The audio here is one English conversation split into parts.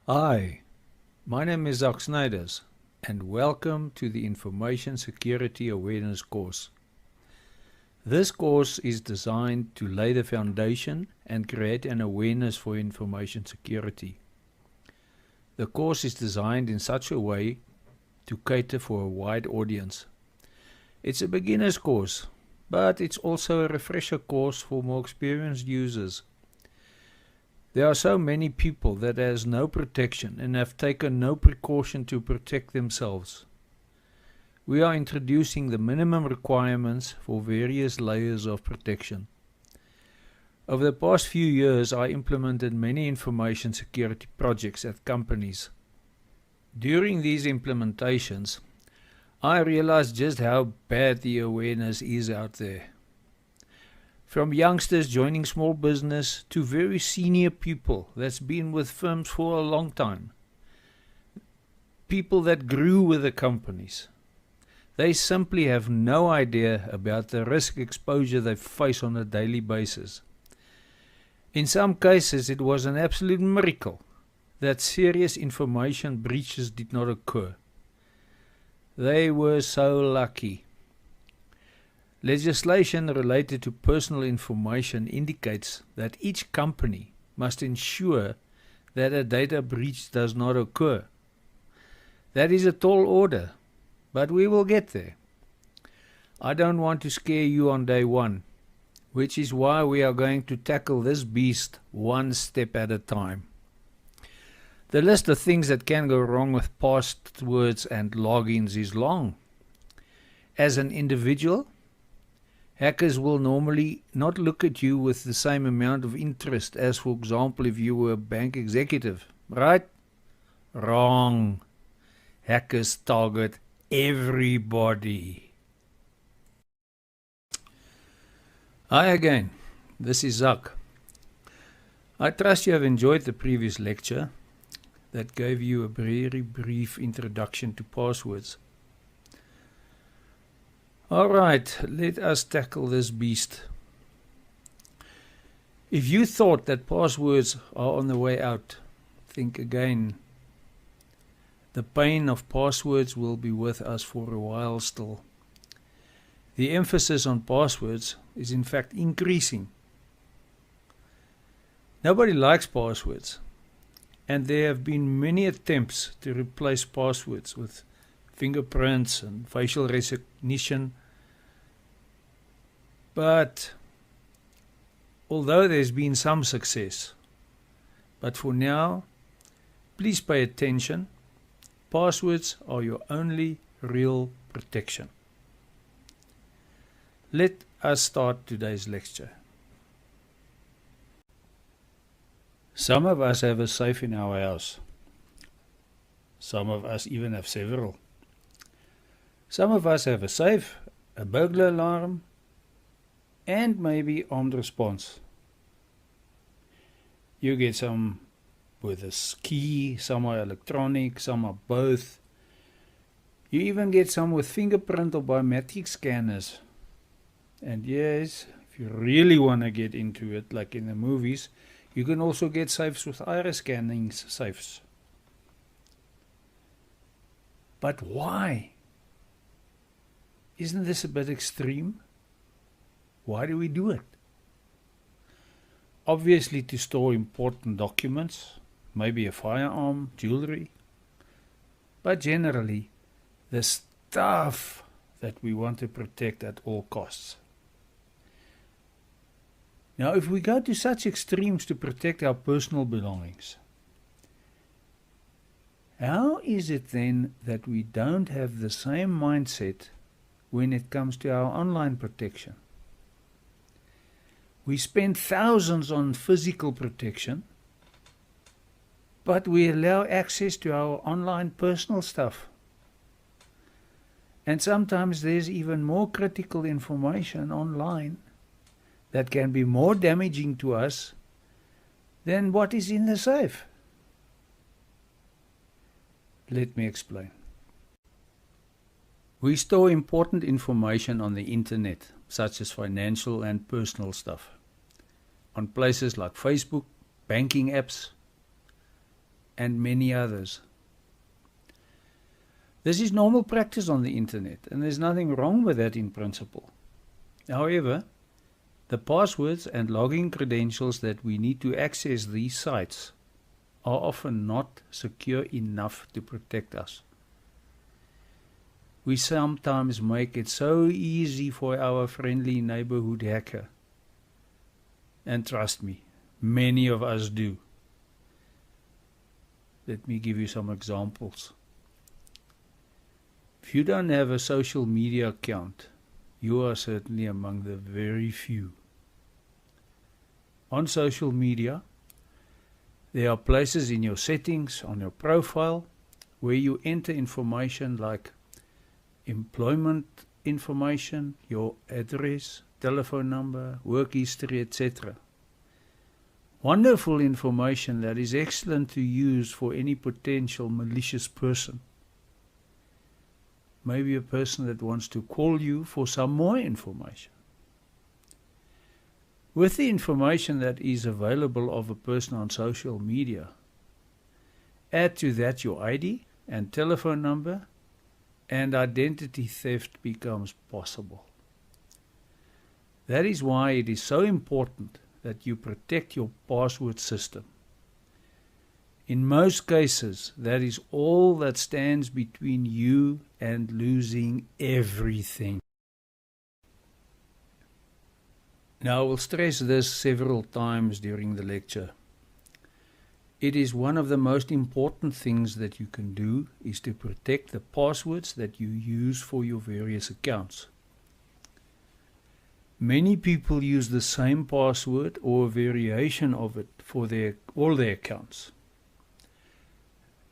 Hi, my name is Zak Snijders and welcome to the Information Security Awareness course. This course is designed to lay the foundation and create an awareness for information security. The course is designed in such a way to cater for a wide audience. It's a beginner's course, but it's also a refresher course for more experienced users. There are so many people that has no protection and have taken no precaution to protect themselves. We are introducing the minimum requirements for various layers of protection. Over the past few years, I implemented many information security projects at companies. During these implementations, I realized just how bad the awareness is out there. From youngsters joining small business to very senior people that's been with firms for a long time. People that grew with the companies. They simply have no idea about the risk exposure they face on a daily basis. In some cases, it was an absolute miracle that serious information breaches did not occur. They were so lucky. Legislation related to personal information indicates that each company must ensure that a data breach does not occur. That is a tall order, but we will get there. I don't want to scare you on day one, which is why we are going to tackle this beast one step at a time. The list of things that can go wrong with passwords and logins is long. As an individual, hackers will normally not look at you with the same amount of interest as, for example, if you were a bank executive, right? Wrong. Hackers target everybody. Hi again, this is Zak. I trust you have enjoyed the previous lecture that gave you a very brief introduction to passwords. Alright, let us tackle this beast. If you thought that passwords are on the way out, think again. The pain of passwords will be with us for a while still. The emphasis on passwords is in fact increasing. Nobody likes passwords, and there have been many attempts to replace passwords with fingerprints and facial recognition. But although there's been some success, but for now, please pay attention. Passwords are your only real protection. Let us start today's lecture. Some of us have a safe in our house. Some of us even have several. Some of us have a safe, a burglar alarm, and maybe armed response. You get some with a key, some are electronic, some are both. You even get some with fingerprint or biometric scanners. And yes, if you really want to get into it, like in the movies, you can also get safes with iris scanning safes. But why? Isn't this a bit extreme? Why do we do it? Obviously to store important documents, maybe a firearm, jewelry, but generally the stuff that we want to protect at all costs. Now, if we go to such extremes to protect our personal belongings, how is it then that we don't have the same mindset when it comes to our online protection? We spend thousands on physical protection, but we allow access to our online personal stuff. And sometimes there's even more critical information online that can be more damaging to us than what is in the safe. Let me explain. We store important information on the internet, such as financial and personal stuff, on places like Facebook, banking apps, and many others. This is normal practice on the internet, and there's nothing wrong with that in principle. However, the passwords and login credentials that we need to access these sites are often not secure enough to protect us. We sometimes make it so easy for our friendly neighborhood hacker. And trust me, many of us do. Let me give you some examples. If you don't have a social media account, you are certainly among the very few. On social media, there are places in your settings, on your profile, where you enter information like employment information, your address, telephone number, work history, etc. Wonderful information that is excellent to use for any potential malicious person. Maybe a person that wants to call you for some more information. With the information that is available of a person on social media, add to that your ID and telephone number, and identity theft becomes possible. That is why it is so important that you protect your password system. In most cases, that is all that stands between you and losing everything. Now, I will stress this several times during the lecture. It is one of the most important things that you can do is to protect the passwords that you use for your various accounts. Many people use the same password or a variation of it for all their accounts.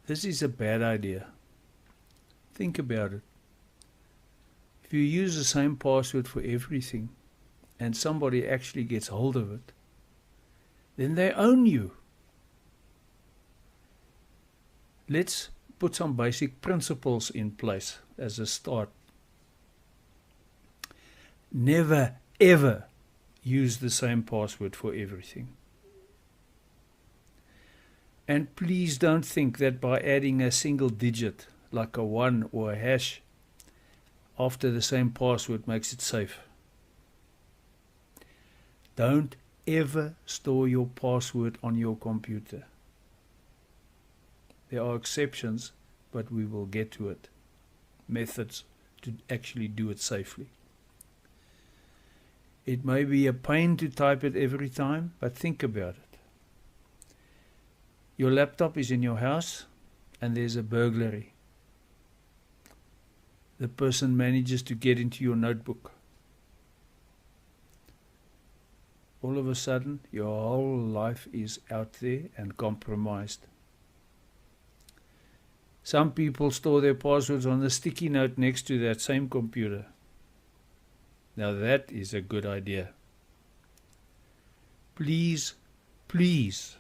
This is a bad idea. Think about it. If you use the same password for everything and somebody actually gets hold of it, then they own you. Let's put some basic principles in place as a start. Never, ever use the same password for everything. And please don't think that by adding a single digit, like a 1 or a hash, after the same password makes it safe. Don't ever store your password on your computer. There are exceptions, but we will get to it. Methods to actually do it safely. It may be a pain to type it every time, but think about it. Your laptop is in your house and there's a burglary. The person manages to get into your notebook. All of a sudden, your whole life is out there and compromised. Some people store their passwords on the sticky note next to that same computer. Now that is a good idea. Please, please,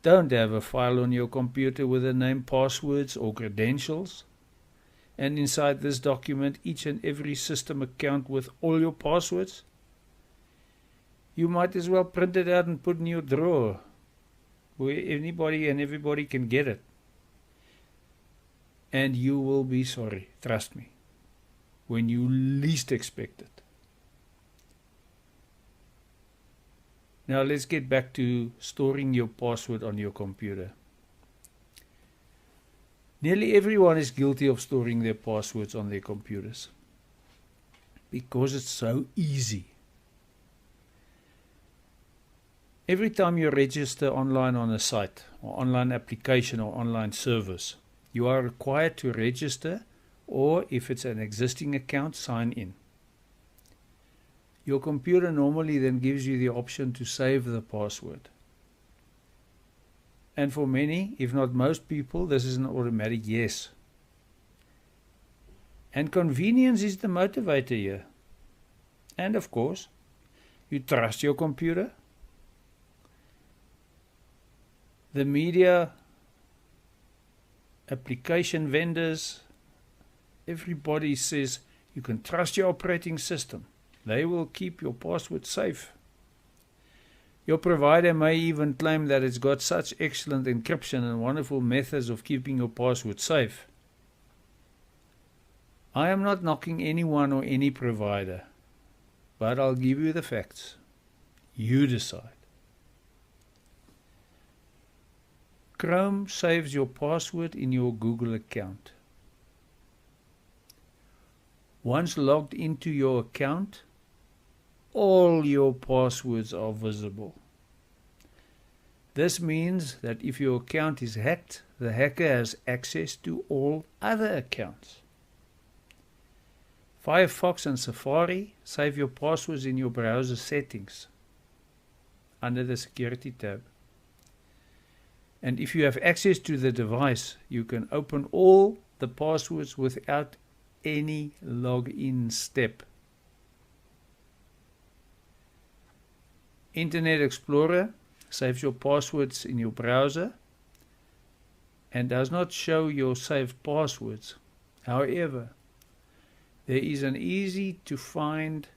don't have a file on your computer with the name passwords or credentials, and inside this document each and every system account with all your passwords. You might as well print it out and put it in your drawer where anybody and everybody can get it. And you will be sorry, trust me, when you least expect it. Now let's get back to storing your password on your computer. Nearly everyone is guilty of storing their passwords on their computers because it's so easy. Every time you register online on a site or online application or online service, you are required to register, or if it's an existing account, sign in. Your computer normally then gives you the option to save the password. And for many, if not most people, this is an automatic yes. And convenience is the motivator here. And of course, you trust your computer. The media, application vendors, everybody says you can trust your operating system. They will keep your password safe. Your provider may even claim that it's got such excellent encryption and wonderful methods of keeping your password safe. I am not knocking anyone or any provider, but I'll give you the facts. You decide. Chrome saves your password in your Google account. Once logged into your account, all your passwords are visible. This means that if your account is hacked, the hacker has access to all other accounts. Firefox and Safari save your passwords in your browser settings under the Security tab. And if you have access to the device, you can open all the passwords without any login step. Internet Explorer saves your passwords in your browser and does not show your saved passwords. However, there is an easy to find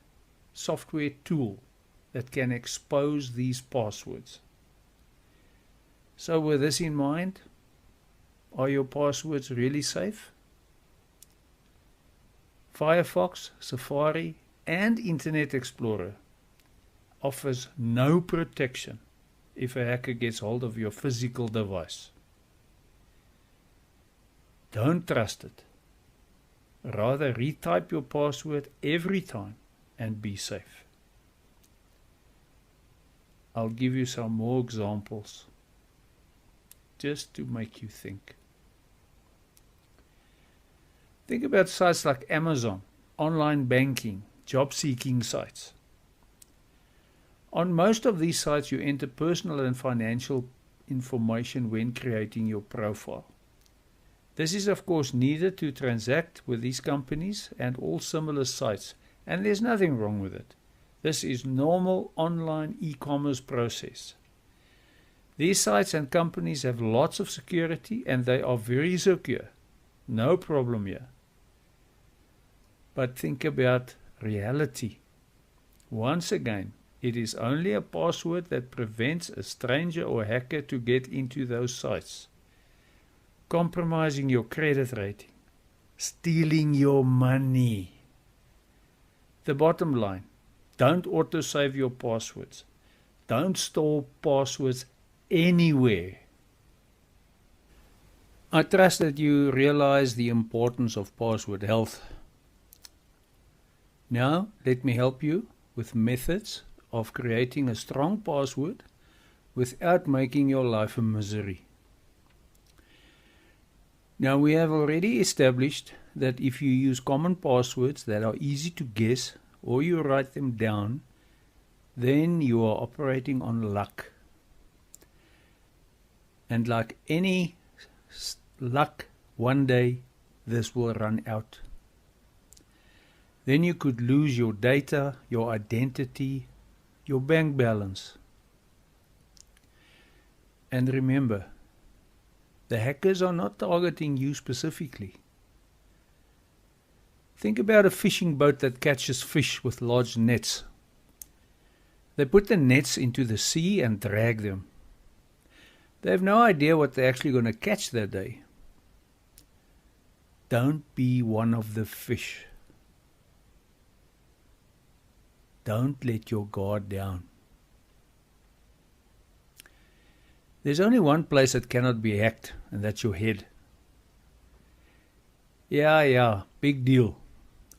software tool that can expose these passwords. So with this in mind, are your passwords really safe? Firefox, Safari, and Internet Explorer offers no protection if a hacker gets hold of your physical device. Don't trust it. Rather, retype your password every time and be safe. I'll give you some more examples just to make you think. Think about sites like Amazon, online banking, job-seeking sites. On most of these sites, you enter personal and financial information when creating your profile. This is of course needed to transact with these companies and all similar sites, and there's nothing wrong with it. This is normal online e-commerce process. These sites and companies have lots of security and they are very secure. No problem here. But think about reality. Once again, it is only a password that prevents a stranger or hacker to get into those sites, compromising your credit rating, stealing your money. The bottom line, don't autosave your passwords. Don't store passwords anywhere. I trust that you realize the importance of password health. Now, let me help you with methods of creating a strong password without making your life a misery. Now, we have already established that if you use common passwords that are easy to guess or you write them down, then you are operating on luck. And like any luck, one day this will run out. Then you could lose your data, your identity, your bank balance. And remember, the hackers are not targeting you specifically. Think about a fishing boat that catches fish with large nets. They put the nets into the sea and drag them. They have no idea what they're actually going to catch that day. Don't be one of the fish. Don't let your guard down. There's only one place that cannot be hacked, and that's your head. Yeah, big deal.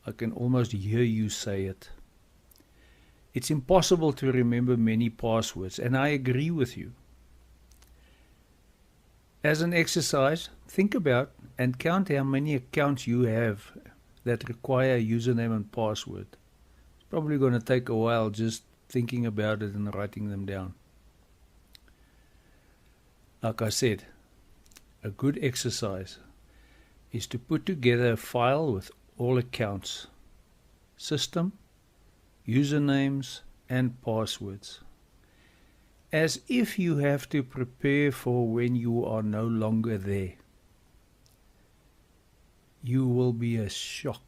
I can almost hear you say it. It's impossible to remember many passwords, and I agree with you. As an exercise, think about and count how many accounts you have that require a username and password. It's probably going to take a while just thinking about it and writing them down. Like I said, a good exercise is to put together a file with all accounts, system, usernames, and passwords, as if you have to prepare for when you are no longer there. You will be shocked.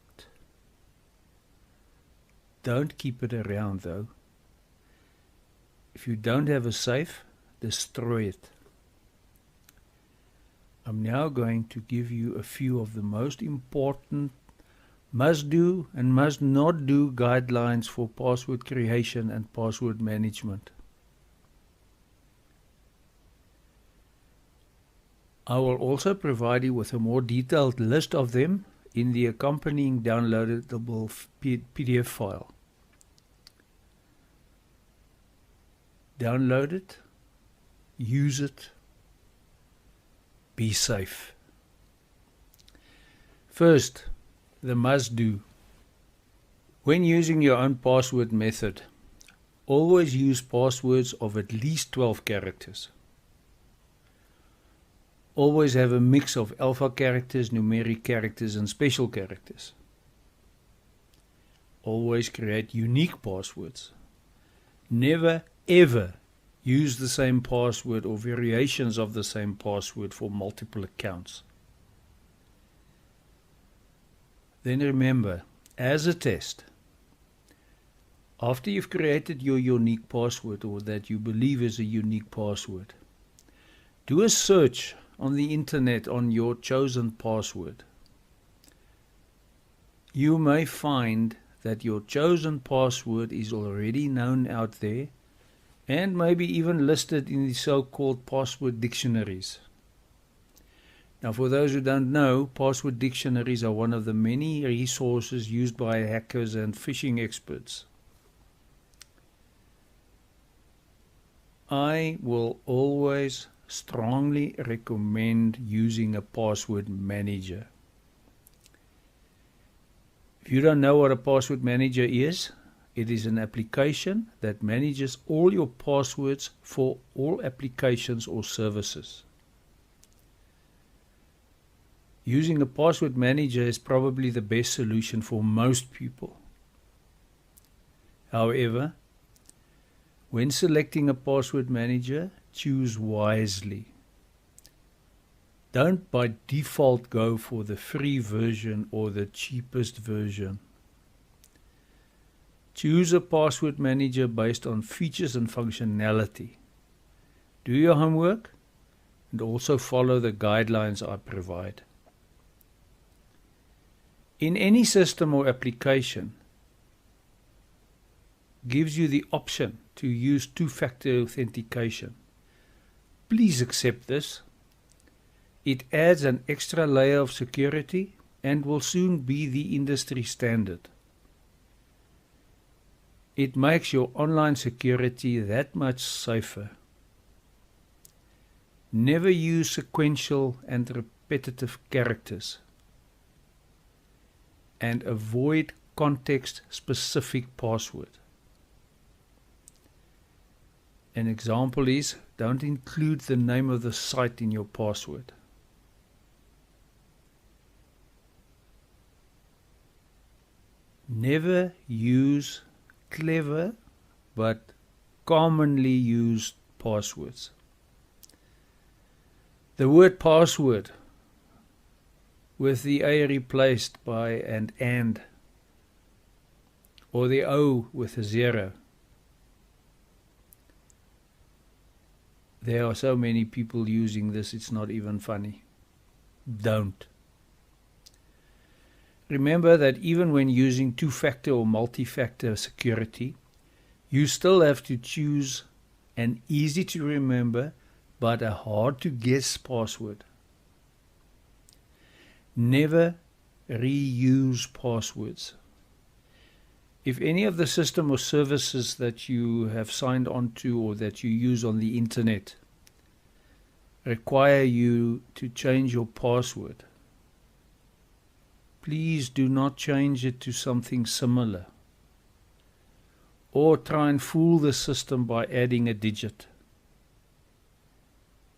Don't keep it around though. If you don't have a safe, destroy it. I'm now going to give you a few of the most important must do and must not do guidelines for password creation and password management. I will also provide you with a more detailed list of them in the accompanying downloadable PDF file. Download it, use it, be safe. First, the must do. When using your own password method, always use passwords of at least 12 characters. Always have a mix of alpha characters, numeric characters, and special characters. Always create unique passwords. Never ever use the same password or variations of the same password for multiple accounts. Then remember, as a test, after you've created your unique password or that you believe is a unique password, do a search on the internet on your chosen password. You may find that your chosen password is already known out there and maybe even listed in the so-called password dictionaries. Now, for those who don't know, password dictionaries are one of the many resources used by hackers and phishing experts. I will always strongly recommend using a password manager. If you don't know what a password manager is, it is an application that manages all your passwords for all applications or services. Using a password manager is probably the best solution for most people. However, when selecting a password manager, choose wisely. Don't by default go for the free version or the cheapest version. Choose a password manager based on features and functionality. Do your homework and also follow the guidelines I provide. In any system or application, gives you the option to use two-factor authentication. Please accept this. It adds an extra layer of security and will soon be the industry standard. It makes your online security that much safer. Never use sequential and repetitive characters. And avoid context-specific password. An example is, don't include the name of the site in your password. Never use clever but commonly used passwords. The word password with the A replaced by an and, or the O with a 0. There are so many people using this, it's not even funny. Don't. Remember that even when using two-factor or multi-factor security, you still have to choose an easy to remember but a hard to guess password. Never reuse passwords. If any of the system or services that you have signed on to or that you use on the internet require you to change your password, please do not change it to something similar or try and fool the system by adding a digit.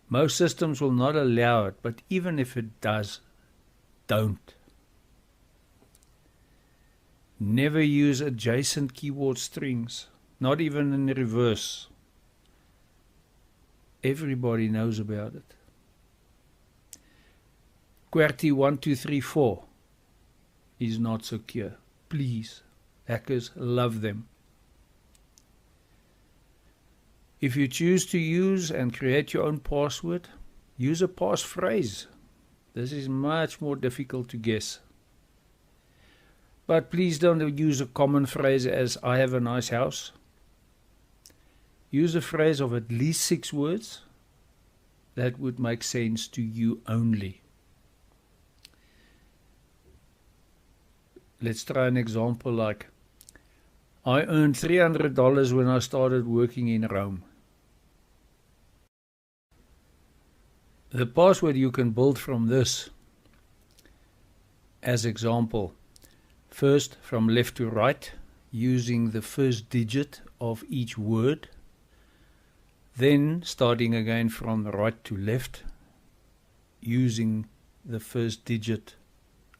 Most systems will not allow it, but even if it does, don't. Never use adjacent keyboard strings, not even in reverse. Everybody knows about it. QWERTY 1234 is not secure. Please, hackers love them. If you choose to use and create your own password, use a passphrase. This is much more difficult to guess. But please don't use a common phrase as "I have a nice house." Use a phrase of at least 6 words that would make sense to you only. Let's try an example like, "I earned $300 when I started working in Rome." The password you can build from this. As example, first from left to right, using the first digit of each word. Then starting again from right to left, using the first digit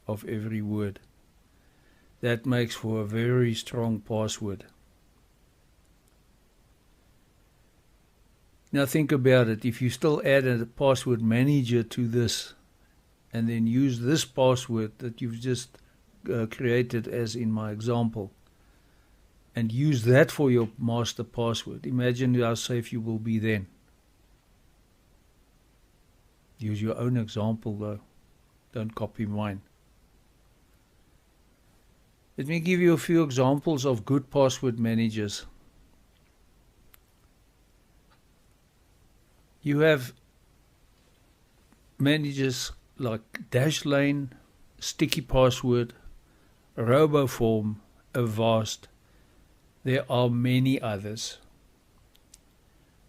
of every word. That makes for a very strong password. Now think about it. If you still add a password manager to this and then use this password that you've just created as in my example and use that for your master password, imagine how safe you will be then. Use your own example though. Don't copy mine. Let me give you a few examples of good password managers. You have managers like Dashlane, Sticky Password, RoboForm, Avast. There are many others.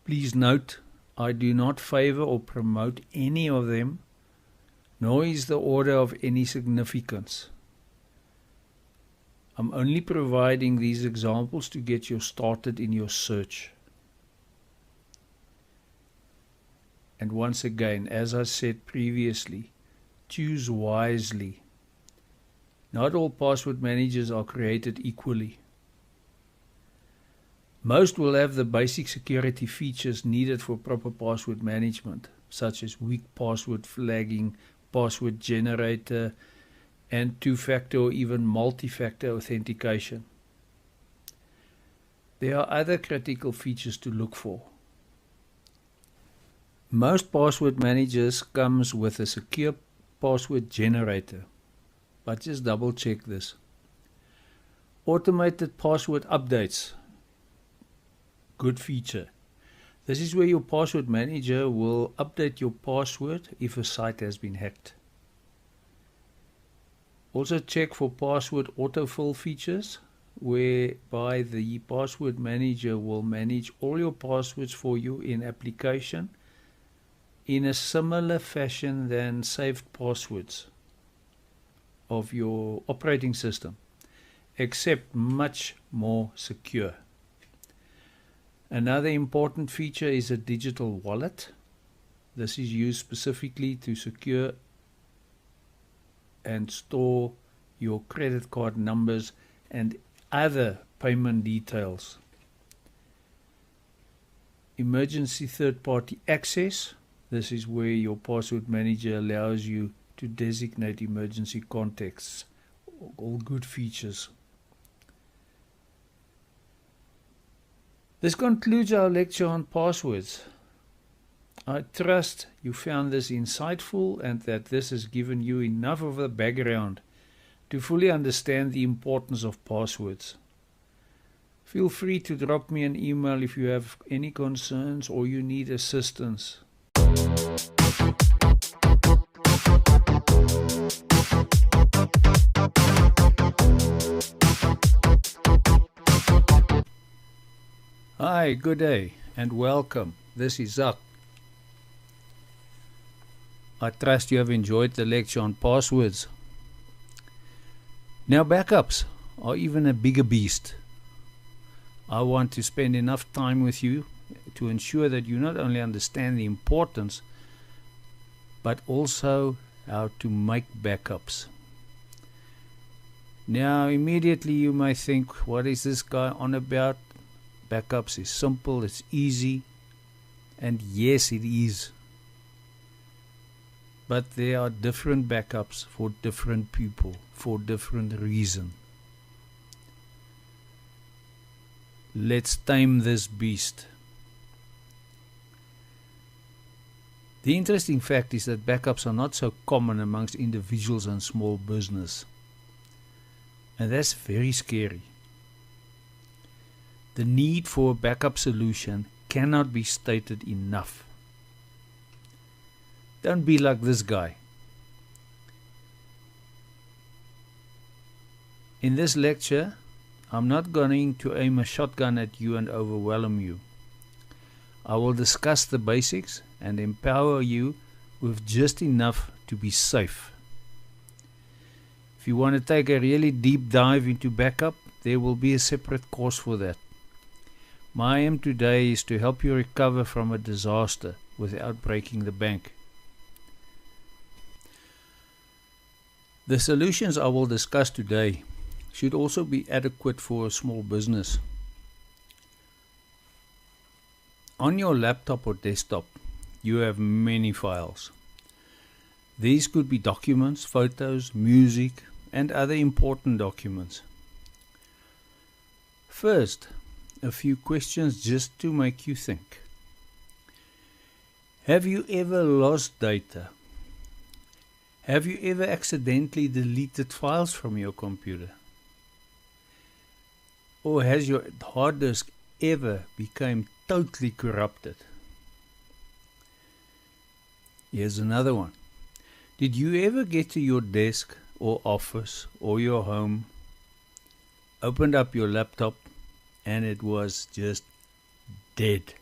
Please note, I do not favor or promote any of them, nor is the order of any significance. I'm only providing these examples to get you started in your search. And once again, as I said previously, choose wisely. Not all password managers are created equally. Most will have the basic security features needed for proper password management, such as weak password flagging, password generator, and two-factor or even multi-factor authentication. There are other critical features to look for. Most password managers comes with a secure password generator, but just double check this. Automated password updates, good feature. This is where your password manager will update your password if a site has been hacked. Also check for password autofill features, whereby the password manager will manage all your passwords for you in application in a similar fashion than saved passwords of your operating system, except much more secure. Another important feature is a digital wallet. This is used specifically to secure and store your credit card numbers and other payment details. Emergency third-party access. This is where your password manager allows you to designate emergency contexts. All good features. This concludes our lecture on passwords. I trust you found this insightful and that this has given you enough of a background to fully understand the importance of passwords. Feel free to drop me an email if you have any concerns or you need assistance. Hi, good day and welcome. This is Zak. I trust you have enjoyed the lecture on passwords. Now backups are even a bigger beast. I want to spend enough time with you to ensure that you not only understand the importance, but also how to make backups. Now immediately you may think, what is this guy on about? Backups is simple, it's easy, and yes, it is. But there are different backups for different people, for different reasons. Let's tame this beast. The interesting fact is that backups are not so common amongst individuals and small business. And that's very scary. The need for a backup solution cannot be stated enough. Don't be like this guy. In this lecture, I'm not going to aim a shotgun at you and overwhelm you. I will discuss the basics and empower you with just enough to be safe. If you want to take a really deep dive into backup, there will be a separate course for that. My aim today is to help you recover from a disaster without breaking the bank. The solutions I will discuss today should also be adequate for a small business. On your laptop or desktop, you have many files. These could be documents, photos, music, and other important documents. First, a few questions just to make you think. Have you ever lost data? Have you ever accidentally deleted files from your computer? Or has your hard disk ever become totally corrupted? Here's another one. Did you ever get to your desk or office or your home, opened up your laptop, and it was just dead?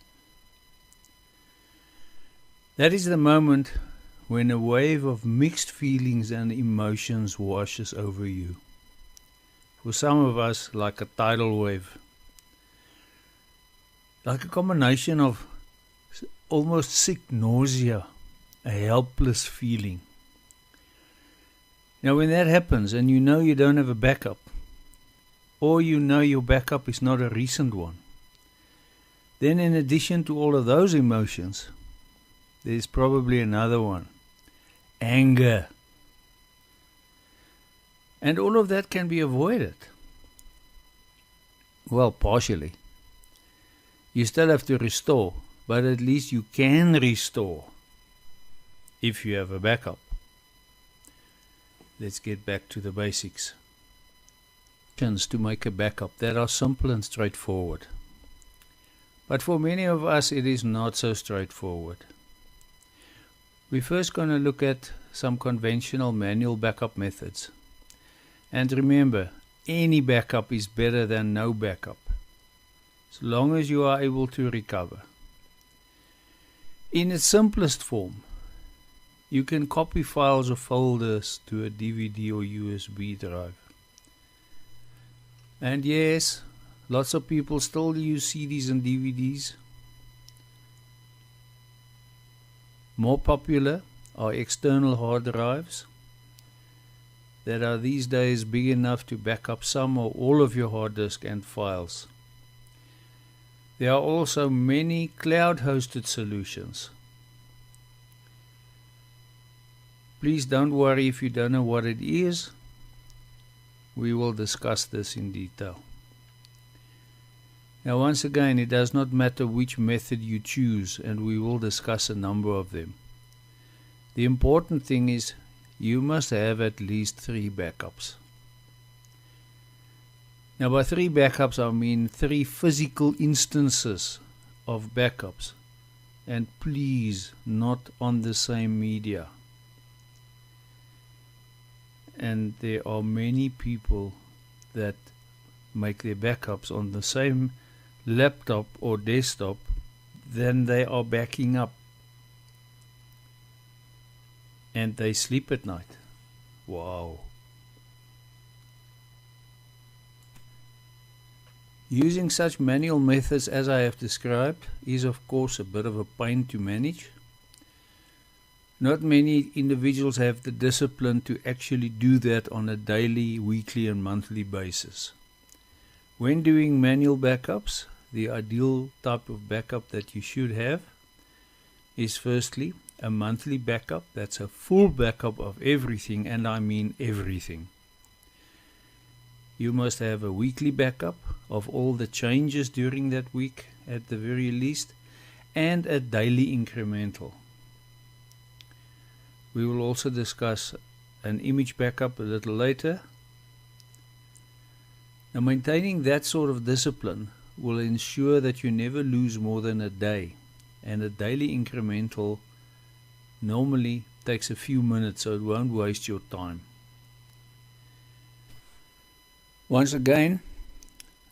That is the moment when a wave of mixed feelings and emotions washes over you. For some of us, like a tidal wave. Like a combination of almost sick nausea, a helpless feeling. Now when that happens and you know you don't have a backup, or you know your backup is not a recent one, then in addition to all of those emotions, there's probably another one. Anger. And all of that can be avoided. Well, partially. You still have to restore, but at least you can restore if you have a backup. Let's get back to the basics. To make a backup that are simple and straightforward. But for many of us it is not so straightforward. We're first going to look at some conventional manual backup methods. And remember, any backup is better than no backup, as long as you are able to recover. In its simplest form, you can copy files or folders to a DVD or USB drive. And yes, lots of people still use CDs and DVDs. More popular are external hard drives that are these days big enough to back up some or all of your hard disk and files. There are also many cloud-hosted solutions. Please don't worry if you don't know what it is. We will discuss this in detail. Now once again, it does not matter which method you choose, and we will discuss a number of them. The important thing is you must have at least 3 backups. Now by 3 backups I mean 3 physical instances of backups, and please not on the same media. And there are many people that make their backups on the same laptop or desktop than they are backing up. And they sleep at night. Wow. Using such manual methods as I have described is of course a bit of a pain to manage. Not many individuals have the discipline to actually do that on a daily, weekly and monthly basis. When doing manual backups, the ideal type of backup that you should have is firstly a monthly backup. That's a full backup of everything, and I mean everything. You must have a weekly backup of all the changes during that week at the very least, and a daily incremental. We will also discuss an image backup a little later. Now, maintaining that sort of discipline will ensure that you never lose more than a day, and a daily incremental normally takes a few minutes, so it won't waste your time. Once again,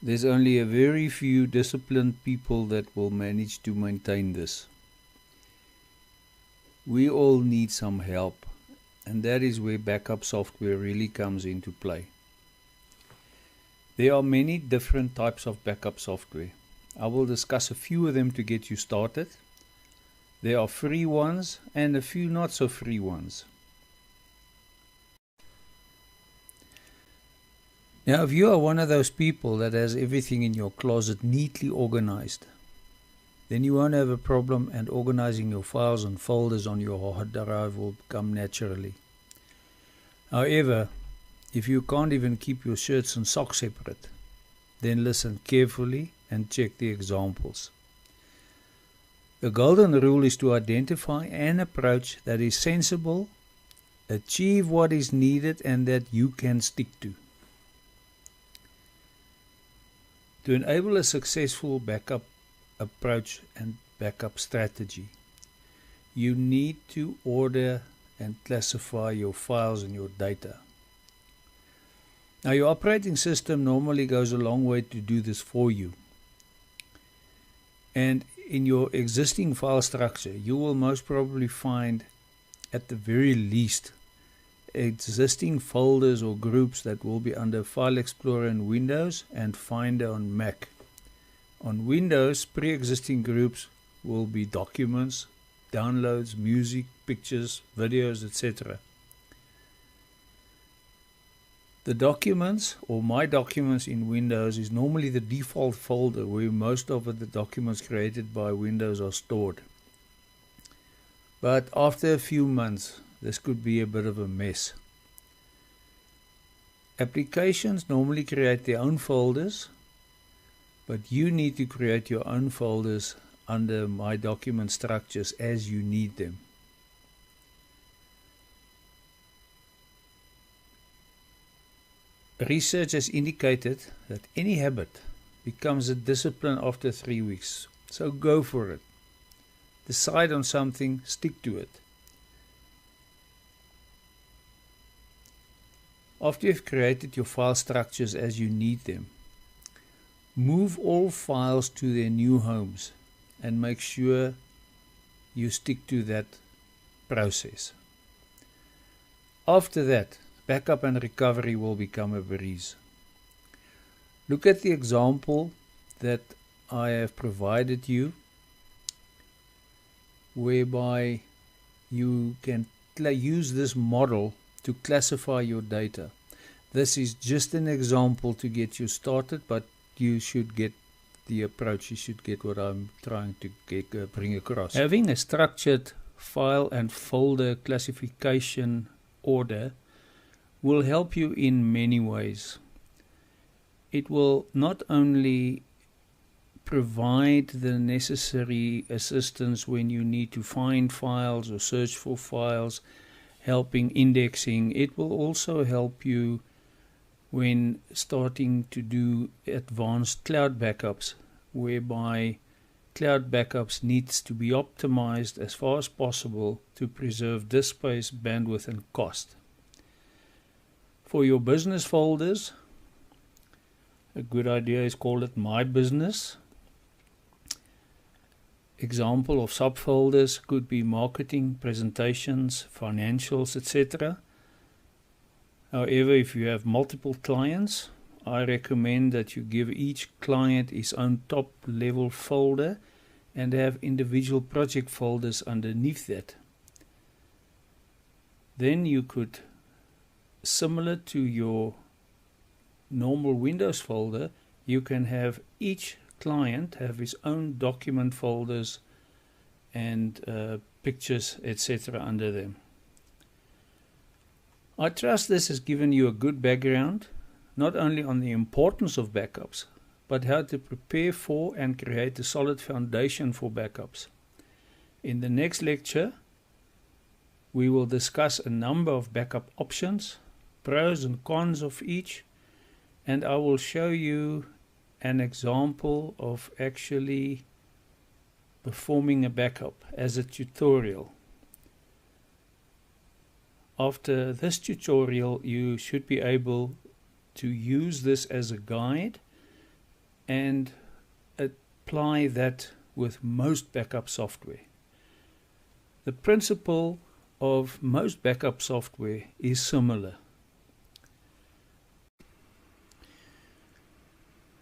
there's only a very few disciplined people that will manage to maintain this. We all need some help, and that is where backup software really comes into play. There are many different types of backup software. I will discuss a few of them to get you started. There are free ones and a few not so free ones. Now, if you are one of those people that has everything in your closet neatly organized, then you won't have a problem, and organizing your files and folders on your hard drive will come naturally. However, if you can't even keep your shirts and socks separate, then listen carefully and check the examples. The golden rule is to identify an approach that is sensible, achieve what is needed, and that you can stick to. To enable a successful backup approach and backup strategy, you need to order and classify your files and your data. Now, your operating system normally goes a long way to do this for you. And in your existing file structure, you will most probably find, at the very least, existing folders or groups that will be under File Explorer in Windows and Finder on Mac. On Windows, pre-existing groups will be documents, downloads, music, pictures, videos, etc. The documents or My Documents in Windows is normally the default folder where most of the documents created by Windows are stored. But after a few months, this could be a bit of a mess. Applications normally create their own folders, but you need to create your own folders under My Document structures as you need them. Research has indicated that any habit becomes a discipline after 3 weeks. So go for it. Decide on something, stick to it. After you've created your file structures as you need them, move all files to their new homes and make sure you stick to that process. After that, backup and recovery will become a breeze. Look at the example that I have provided you, whereby you can use this model to classify your data. This is just an example to get you started, but you should get the approach. You should get what I'm trying to bring across. Having a structured file and folder classification order will help you in many ways. It will not only provide the necessary assistance when you need to find files or search for files, helping indexing. It will also help you when starting to do advanced cloud backups, whereby cloud backups needs to be optimized as far as possible to preserve disk space, bandwidth, and cost. For your business folders, a good idea is call it My Business. Example of subfolders could be marketing, presentations, financials, etc. However, if you have multiple clients, I recommend that you give each client his own top level folder and have individual project folders underneath that. Then you could, similar to your normal Windows folder, you can have each client have his own document folders and pictures, etc. under them. I trust this has given you a good background, not only on the importance of backups, but how to prepare for and create a solid foundation for backups. In the next lecture, we will discuss a number of backup options, pros and cons of each, and I will show you an example of actually performing a backup as a tutorial. After this tutorial, you should be able to use this as a guide and apply that with most backup software. The principle of most backup software is similar.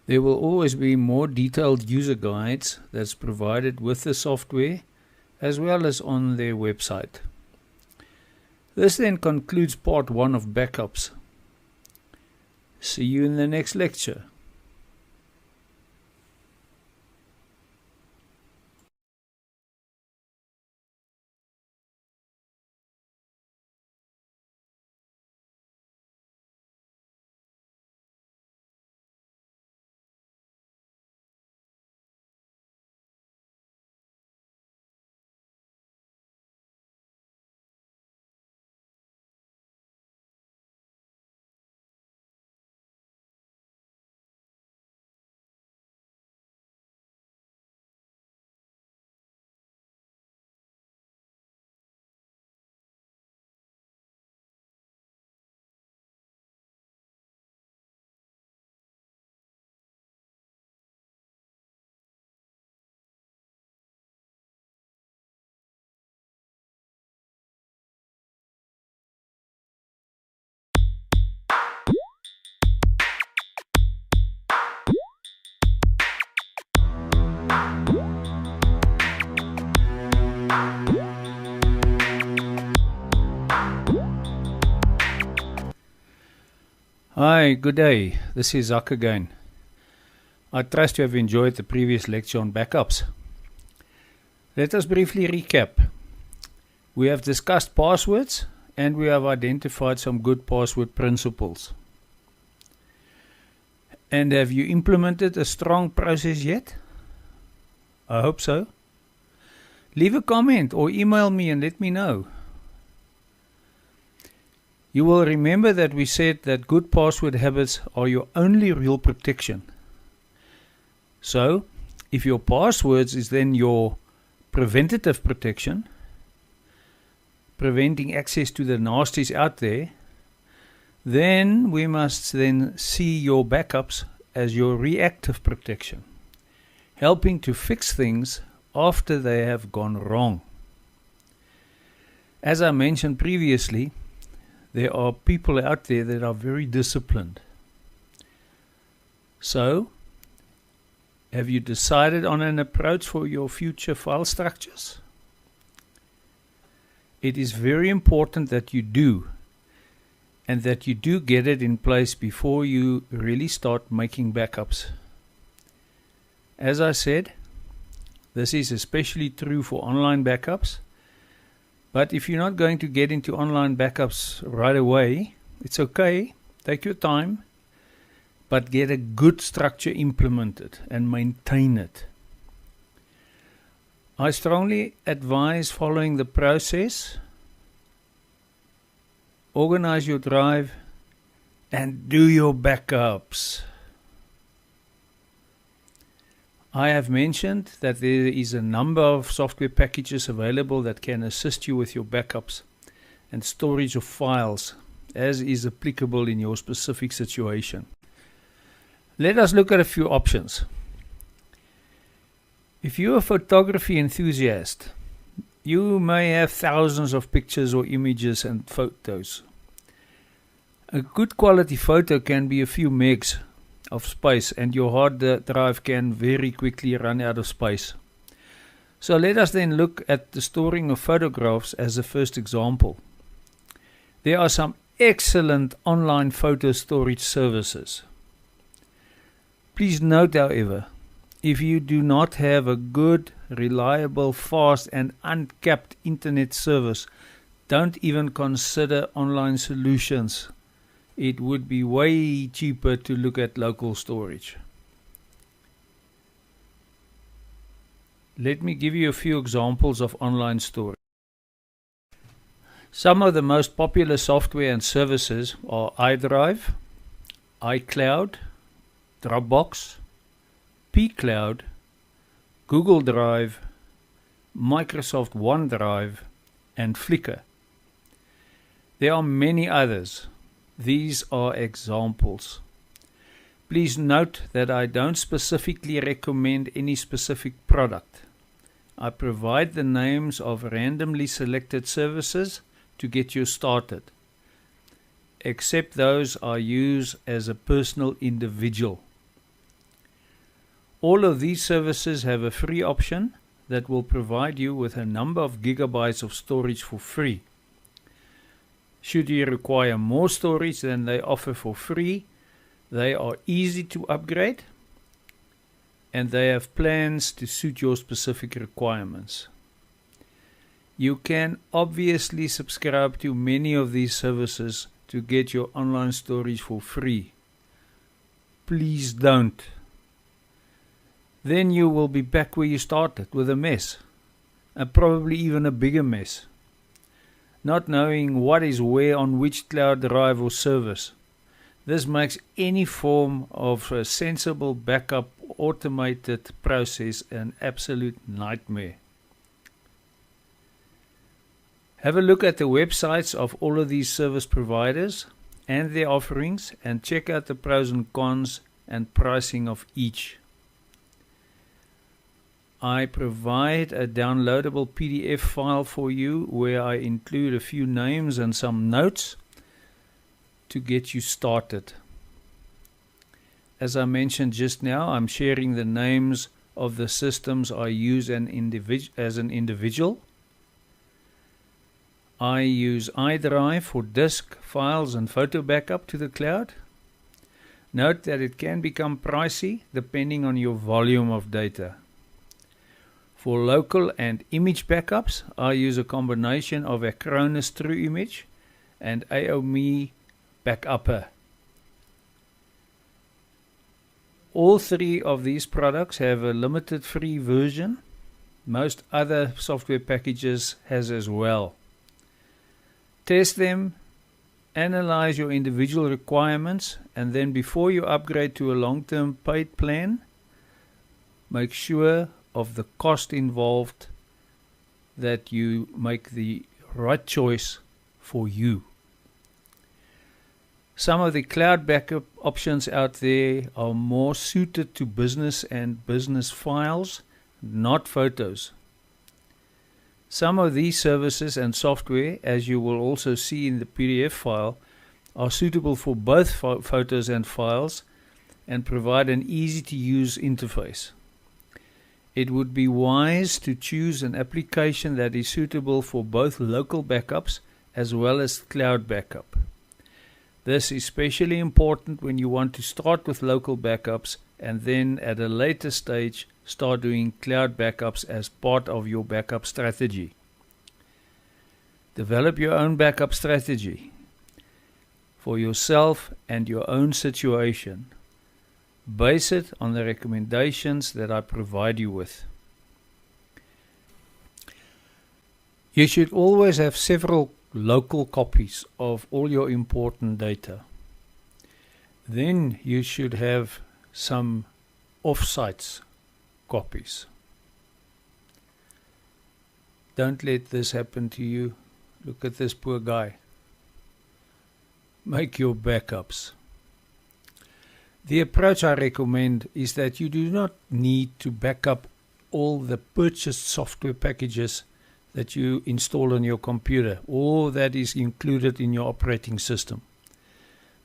There will always be more detailed user guides that's provided with the software as well as on their website. This then concludes part 1 of backups. See you in the next lecture. Hi, good day. This is Zak again. I trust you have enjoyed the previous lecture on backups. Let us briefly recap. We have discussed passwords and we have identified some good password principles. And have you implemented a strong process yet? I hope so. Leave a comment or email me and let me know. You will remember that we said that good password habits are your only real protection. So, if your passwords is then your preventative protection, preventing access to the nasties out there, then we must then see your backups as your reactive protection, helping to fix things after they have gone wrong. As I mentioned previously, there are people out there that are very disciplined. So, have you decided on an approach for your future file structures? It is very important that you do, and that you do get it in place before you really start making backups. As I said, this is especially true for online backups. But if you're not going to get into online backups right away, it's okay, take your time, but get a good structure implemented and maintain it. I strongly advise following the process. Organize your drive and do your backups. I have mentioned that there is a number of software packages available that can assist you with your backups and storage of files as is applicable in your specific situation. Let us look at a few options. If you're a photography enthusiast, you may have thousands of pictures or images and photos. A good quality photo can be a few megs of space, and your hard drive can very quickly run out of space. So let us then look at the storing of photographs as a first example. There are some excellent online photo storage services. Please note, however, if you do not have a good, reliable, fast and uncapped internet service, don't even consider online solutions. It would be way cheaper to look at local storage. Let me give you a few examples of online storage. Some of the most popular software and services are iDrive, iCloud, Dropbox, pCloud, Google Drive, Microsoft OneDrive, and Flickr. There are many others. These are examples. Please note that I don't specifically recommend any specific product. I provide the names of randomly selected services to get you started, except those I use as a personal individual. All of these services have a free option that will provide you with a number of gigabytes of storage for free. Should you require more storage than they offer for free, they are easy to upgrade and they have plans to suit your specific requirements. You can obviously subscribe to many of these services to get your online storage for free. Please don't. Then you will be back where you started, with a mess, and probably even a bigger mess, not knowing what is where on which cloud drive or service. This makes any form of a sensible backup automated process an absolute nightmare. Have a look at the websites of all of these service providers and their offerings, and check out the pros and cons and pricing of each. I provide a downloadable PDF file for you where I include a few names and some notes to get you started. As I mentioned just now, I'm sharing the names of the systems I use as an individual. I use iDrive for disk, files and photo backup to the cloud. Note that it can become pricey depending on your volume of data. For local and image backups, I use a combination of Acronis TrueImage and AOME Backupper. All three of these products have a limited free version. Most other software packages has as well. Test them, analyze your individual requirements, and then before you upgrade to a long-term paid plan, make sure of the cost involved that you make the right choice for you. Some of the cloud backup options out there are more suited to business and business files, not photos. Some of these services and software, as you will also see in the PDF file, are suitable for both photos and files and provide an easy-to-use interface. It would be wise to choose an application that is suitable for both local backups as well as cloud backup. This is especially important when you want to start with local backups and then at a later stage start doing cloud backups as part of your backup strategy. Develop your own backup strategy for yourself and your own situation. Base it on the recommendations that I provide you with. You should always have several local copies of all your important data. Then you should have some off-sites copies. Don't let this happen to you. Look at this poor guy. Make your backups. The approach I recommend is that you do not need to back up all the purchased software packages that you install on your computer or that is included in your operating system.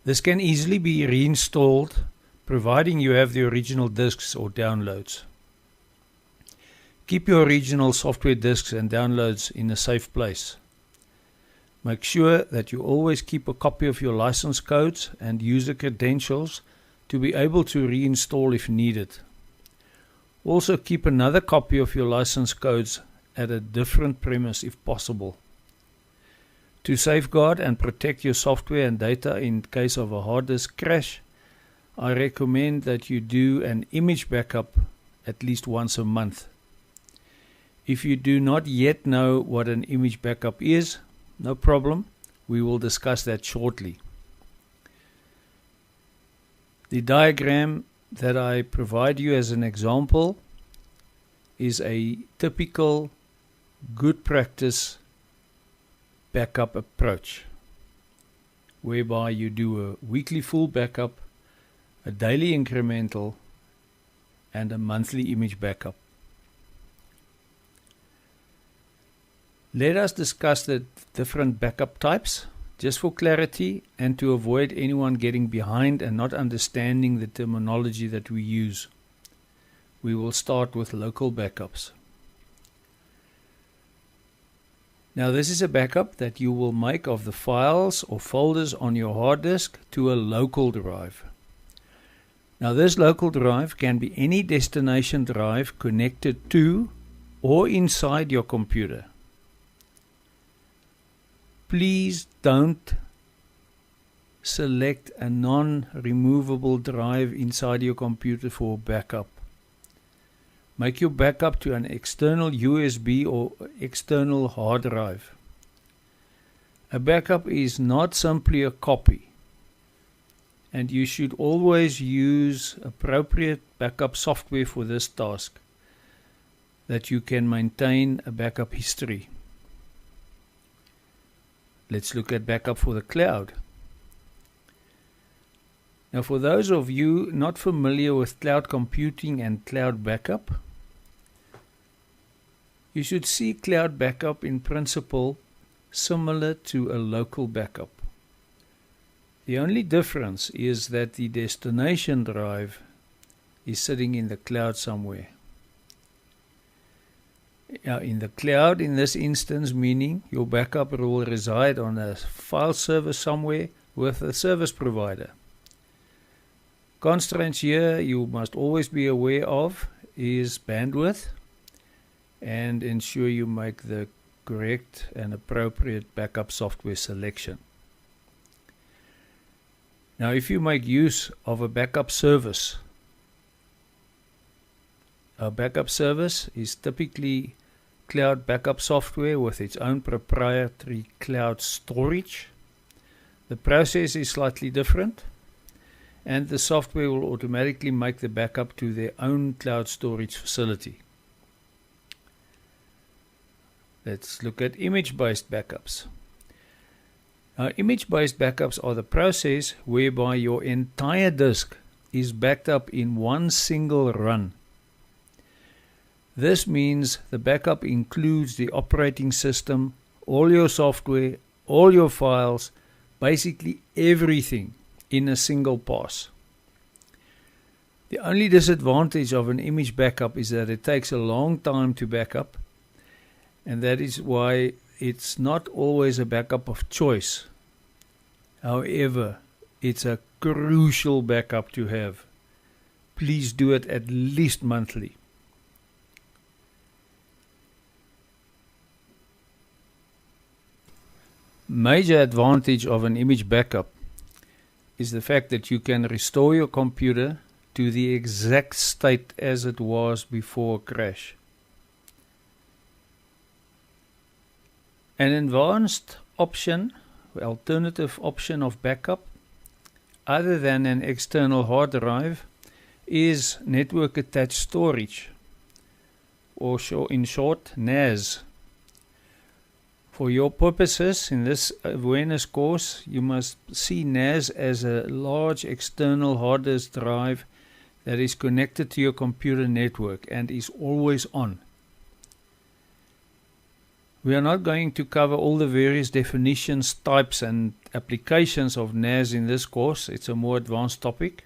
This can easily be reinstalled providing you have the original disks or downloads. Keep your original software disks and downloads in a safe place. Make sure that you always keep a copy of your license codes and user credentials to be able to reinstall if needed. Also keep another copy of your license codes at a different premise if possible. To safeguard and protect your software and data in case of a hard disk crash, I recommend that you do an image backup at least once a month. If you do not yet know what an image backup is, no problem. We will discuss that shortly. The diagram that I provide you as an example is a typical good practice backup approach, whereby you do a weekly full backup, a daily incremental, and a monthly image backup. Let us discuss the different backup types, just for clarity and to avoid anyone getting behind and not understanding the terminology that we use. We will start with local backups. Now this is a backup that you will make of the files or folders on your hard disk to a local drive. Now this local drive can be any destination drive connected to or inside your computer. Please don't select a non-removable drive inside your computer for backup. Make your backup to an external USB or external hard drive. A backup is not simply a copy, and you should always use appropriate backup software for this task, that you can maintain a backup history. Let's look at backup for the cloud. Now, for those of you not familiar with cloud computing and cloud backup, you should see cloud backup in principle similar to a local backup. The only difference is that the destination drive is sitting in the cloud somewhere. In the cloud, in this instance, meaning your backup will reside on a file server somewhere with a service provider. Constraints here you must always be aware of is bandwidth, and ensure you make the correct and appropriate backup software selection. Now, if you make use of a backup service, a backup service is typically cloud backup software with its own proprietary cloud storage. The process is slightly different, and the software will automatically make the backup to their own cloud storage facility. Let's look at image-based backups. Now, image-based backups are the process whereby your entire disk is backed up in one single run. This means the backup includes the operating system, all your software, all your files, basically everything in a single pass. The only disadvantage of an image backup is that it takes a long time to back up, and that is why it's not always a backup of choice. However, it's a crucial backup to have. Please do it at least monthly. Major advantage of an image backup is the fact that you can restore your computer to the exact state as it was before a crash. An advanced option, alternative option of backup, other than an external hard drive, is network attached storage, or in short, NAS. For your purposes in this awareness course, you must see NAS as a large external hard disk drive that is connected to your computer network and is always on. We are not going to cover all the various definitions, types and applications of NAS in this course. It's a more advanced topic.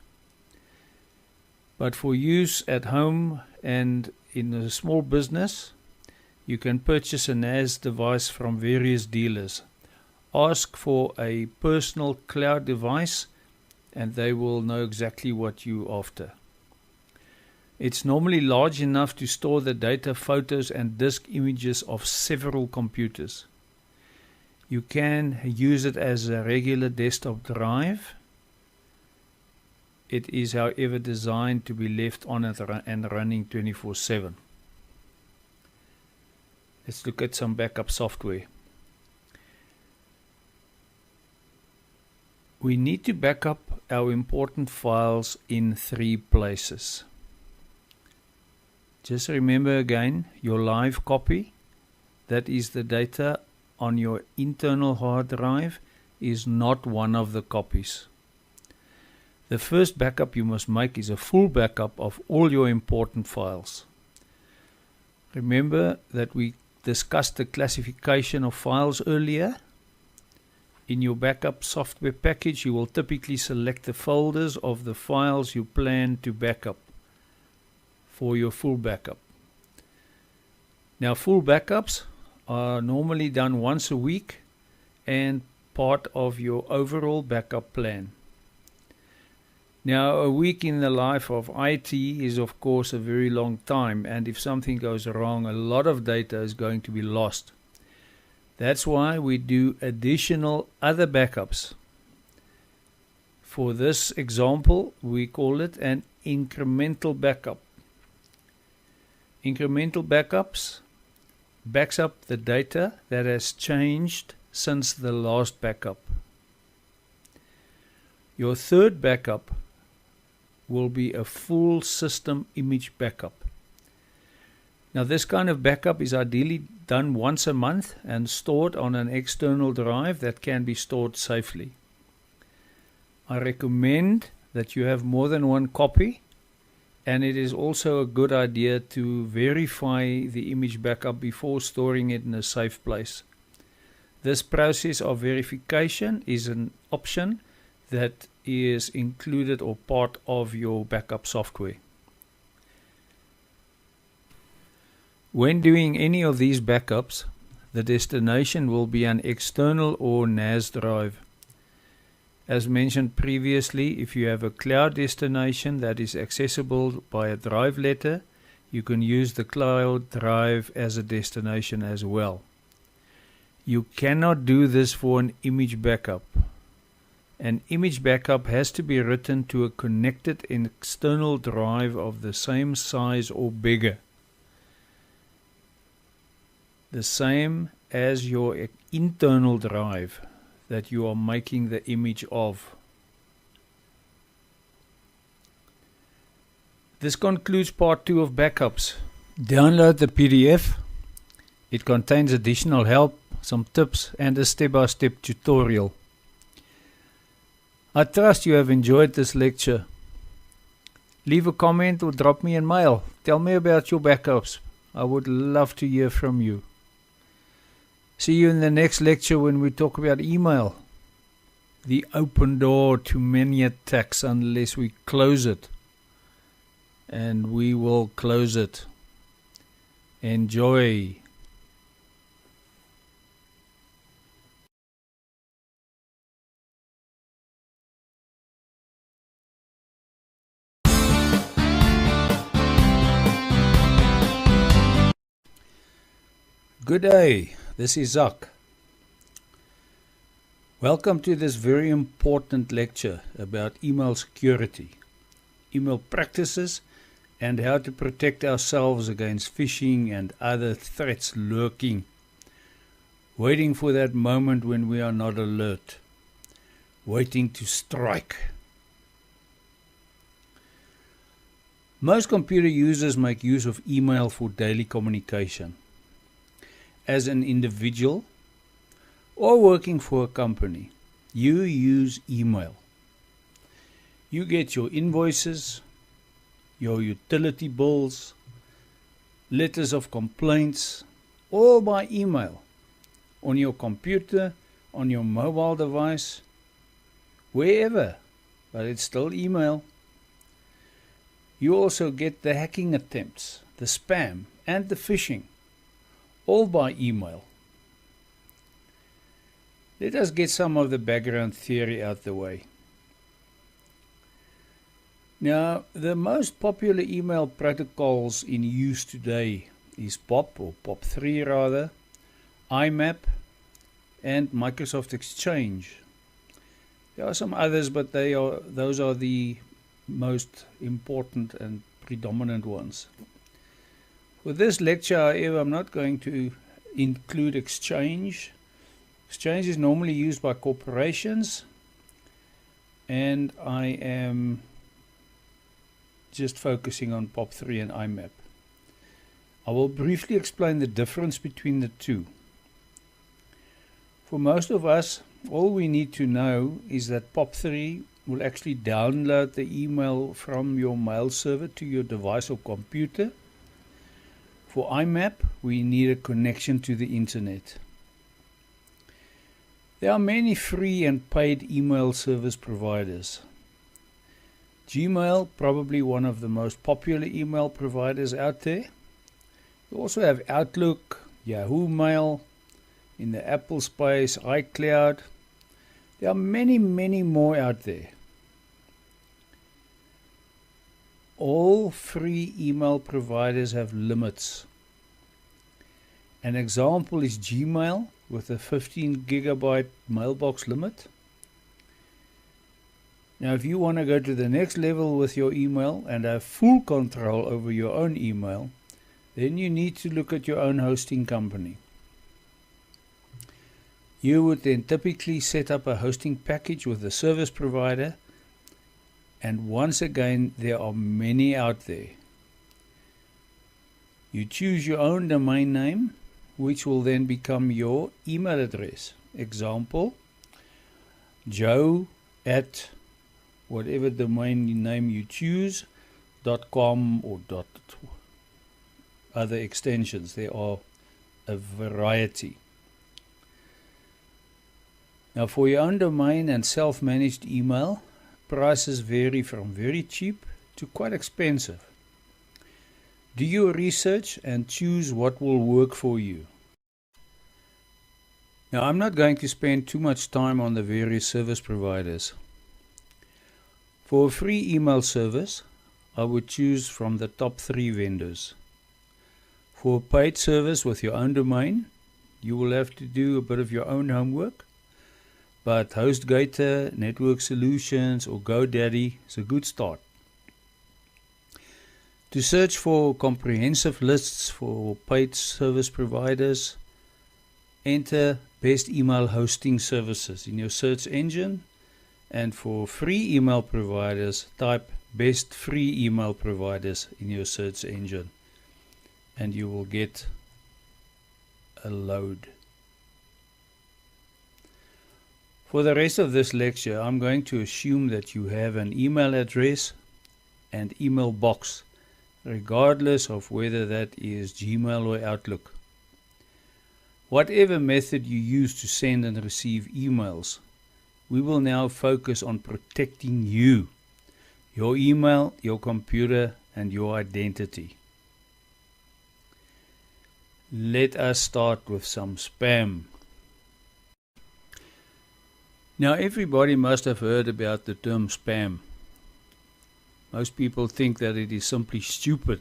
But for use at home and in a small business, you can purchase a NAS device from various dealers. Ask for a personal cloud device and they will know exactly what you're after. It's normally large enough to store the data, photos and disk images of several computers. You can use it as a regular desktop drive. It is, however, designed to be left on and running 24/7. Let's look at some backup software. We need to back up our important files in 3 places. Just remember again, your live copy, that is the data on your internal hard drive, is not one of the copies. The first backup you must make is a full backup of all your important files. Remember that we discussed the classification of files earlier. In your backup software package, you will typically select the folders of the files you plan to backup for your full backup. Now, full backups are normally done once a week and part of your overall backup plan. Now, a week in the life of IT is of course a very long time, and if something goes wrong, a lot of data is going to be lost. That's why we do additional other backups. For this example, we call it an incremental backup. Incremental backups backs up the data that has changed since the last backup. Your third backup will be a full system image backup. Now, this kind of backup is ideally done once a month and stored on an external drive that can be stored safely. I recommend that you have more than one copy, and it is also a good idea to verify the image backup before storing it in a safe place. This process of verification is an option that is included or part of your backup software. When doing any of these backups, the destination will be an external or NAS drive. As mentioned previously, if you have a cloud destination that is accessible by a drive letter, you can use the cloud drive as a destination as well. You cannot do this for an image backup. An image backup has to be written to a connected external drive of the same size or bigger. The same as your internal drive that you are making the image of. This concludes part 2 of backups. Download the PDF. It contains additional help, some tips, and a step-by-step tutorial. I trust you have enjoyed this lecture. Leave a comment or drop me an mail. Tell me about your backups. I would love to hear from you. See you in the next lecture when we talk about email. The open door to many attacks unless we close it. And we will close it. Enjoy. Good day, this is Zak. Welcome to this very important lecture about email security, email practices, and how to protect ourselves against phishing and other threats lurking, waiting for that moment when we are not alert, waiting to strike. Most computer users make use of email for daily communication. As an individual or working for a company, you use email. You get your invoices, your utility bills, letters of complaints, all by email, on your computer, on your mobile device, wherever, but it's still email. You also get the hacking attempts, the spam, and the phishing, all by email. Let us get some of the background theory out the way. Now, the most popular email protocols in use today is POP, or POP3 rather, IMAP, and Microsoft Exchange. There are some others, but those are the most important and predominant ones. For this lecture, however, I'm not going to include Exchange. Exchange is normally used by corporations, and I am just focusing on POP3 and IMAP. I will briefly explain the difference between the two. For most of us, all we need to know is that POP3 will actually download the email from your mail server to your device or computer. For IMAP, we need a connection to the internet. There are many free and paid email service providers. Gmail, probably one of the most popular email providers out there. You also have Outlook, Yahoo Mail, in the Apple space, iCloud. There are many, many more out there. All free email providers have limits. An example is Gmail with a 15 gigabyte mailbox limit. Now, if you want to go to the next level with your email and have full control over your own email, then you need to look at your own hosting company. You would then typically set up a hosting package with a service provider, and once again, there are many out there. You choose your own domain name, which will then become your email address. Example, Joe at whatever domain name you choose, .com or other extensions. There are a variety. Now, for your own domain and self-managed email, prices vary from very cheap to quite expensive. Do your research and choose what will work for you. Now, I'm not going to spend too much time on the various service providers. For a free email service, I would choose from the top 3 vendors. For a paid service with your own domain, you will have to do a bit of your own homework, but HostGator, Network Solutions or GoDaddy is a good start. To search for comprehensive lists for paid service providers, enter best email hosting services in your search engine, and for free email providers, type best free email providers in your search engine, and you will get a load. For the rest of this lecture, I'm going to assume that you have an email address and email box, regardless of whether that is Gmail or Outlook. Whatever method you use to send and receive emails, we will now focus on protecting you, your email, your computer, and your identity. Let us start with some spam. Now, everybody must have heard about the term spam. Most people think that it is simply stupid.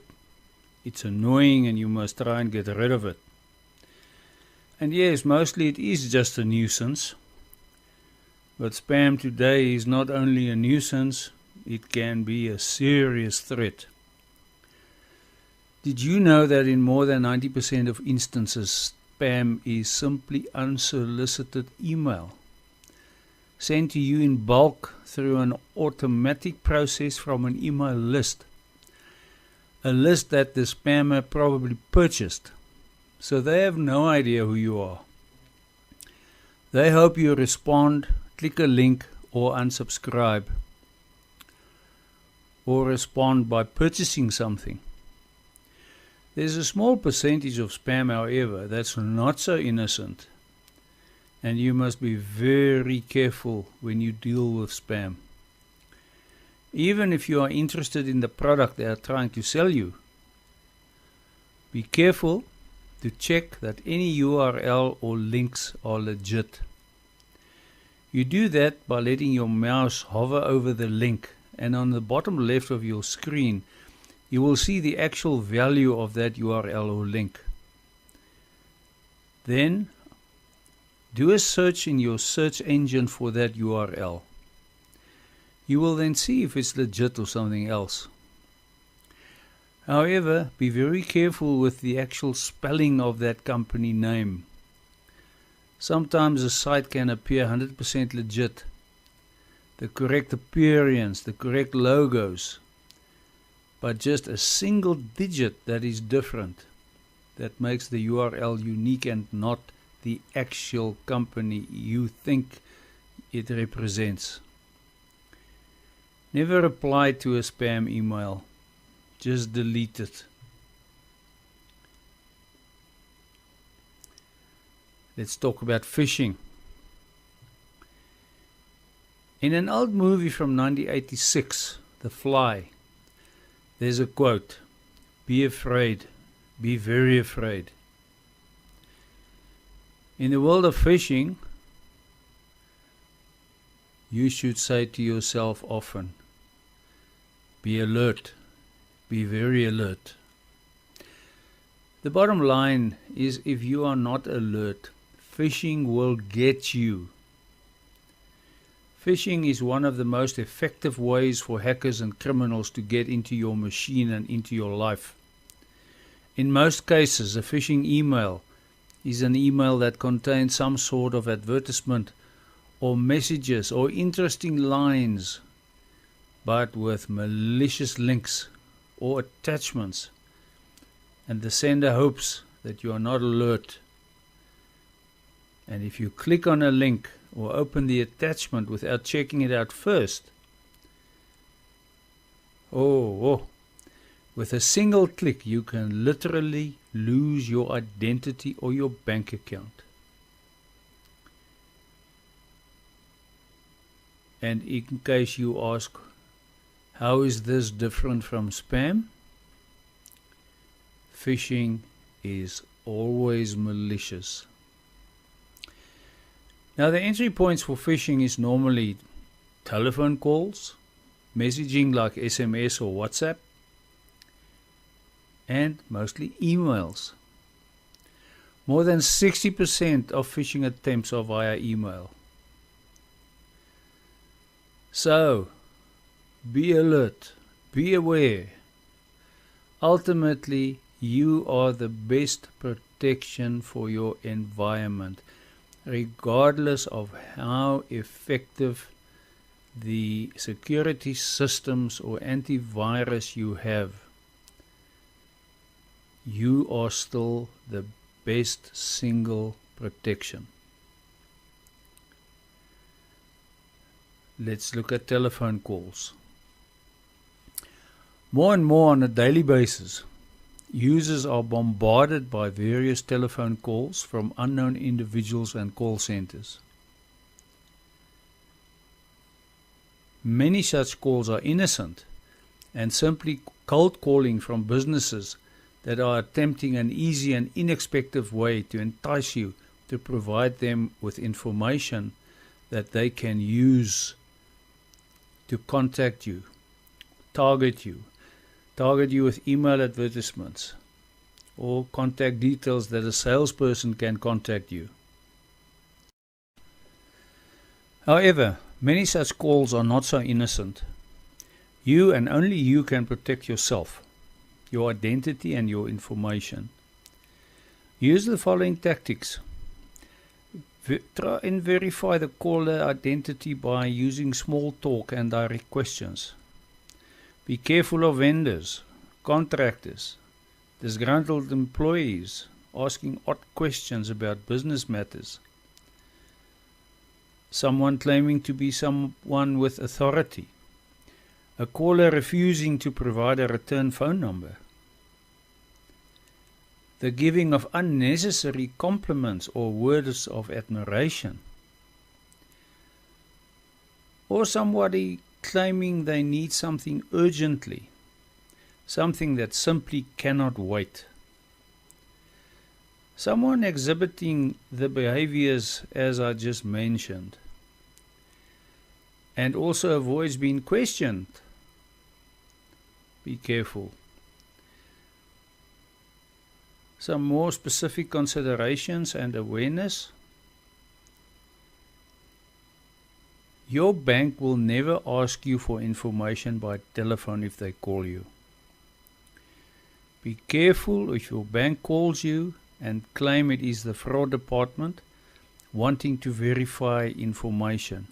It's annoying and you must try and get rid of it. And yes, mostly it is just a nuisance. But spam today is not only a nuisance, it can be a serious threat. Did you know that in more than 90% of instances, spam is simply unsolicited email, sent to you in bulk through an automatic process from an email list, a list that the spammer probably purchased, so they have no idea who you are. They hope you respond, click a link, or unsubscribe, or respond by purchasing something. There's a small percentage of spam, however, that's not so innocent, and you must be very careful when you deal with spam. Even if you are interested in the product they are trying to sell you, be careful to check that any URL or links are legit. You do that by letting your mouse hover over the link, and on the bottom left of your screen you will see the actual value of that URL or link. Then do a search in your search engine for that URL. You will then see if it's legit or something else. However, be very careful with the actual spelling of that company name. Sometimes a site can appear 100% legit, the correct appearance, the correct logos, but just a single digit that is different, that makes the URL unique and not the actual company you think it represents. Never reply to a spam email. Just delete it. Let's talk about phishing. In an old movie from 1986, The Fly, there's a quote, "Be afraid, be very afraid." In the world of phishing, you should say to yourself often, be alert, be very alert. The bottom line is, if you are not alert, phishing will get you. Phishing is one of the most effective ways for hackers and criminals to get into your machine and into your life. In most cases, a phishing email is an email that contains some sort of advertisement or messages or interesting lines, but with malicious links or attachments, and the sender hopes that you are not alert. And if you click on a link or open the attachment without checking it out first, with a single click you can literally lose your identity or your bank account. And in case you ask, how is this different from spam? Phishing is always malicious. Now, the entry points for phishing is normally telephone calls, messaging like SMS or WhatsApp, and mostly emails. More than 60% of phishing attempts are via email. So, be alert, be aware. Ultimately, you are the best protection for your environment, regardless of how effective the security systems or antivirus you have. You are still the best single protection. Let's look at telephone calls. More and more on a daily basis, users are bombarded by various telephone calls from unknown individuals and call centers. Many such calls are innocent and simply cold calling from businesses that are attempting an easy and inexpensive way to entice you to provide them with information that they can use to contact you, target you with email advertisements or contact details that a salesperson can contact you. However, many such calls are not so innocent. You and only you can protect yourself, your identity and your information. Use the following tactics. Try and verify the caller identity by using small talk and direct questions. Be careful of vendors, contractors, disgruntled employees asking odd questions about business matters. Someone claiming to be someone with authority. A caller refusing to provide a return phone number. The giving of unnecessary compliments or words of admiration. Or somebody claiming they need something urgently, something that simply cannot wait. Someone exhibiting the behaviors as I just mentioned, and also avoids being questioned. Be careful. Some more specific considerations and awareness. Your bank will never ask you for information by telephone if they call you. Be careful if your bank calls you and claim it is the fraud department wanting to verify information.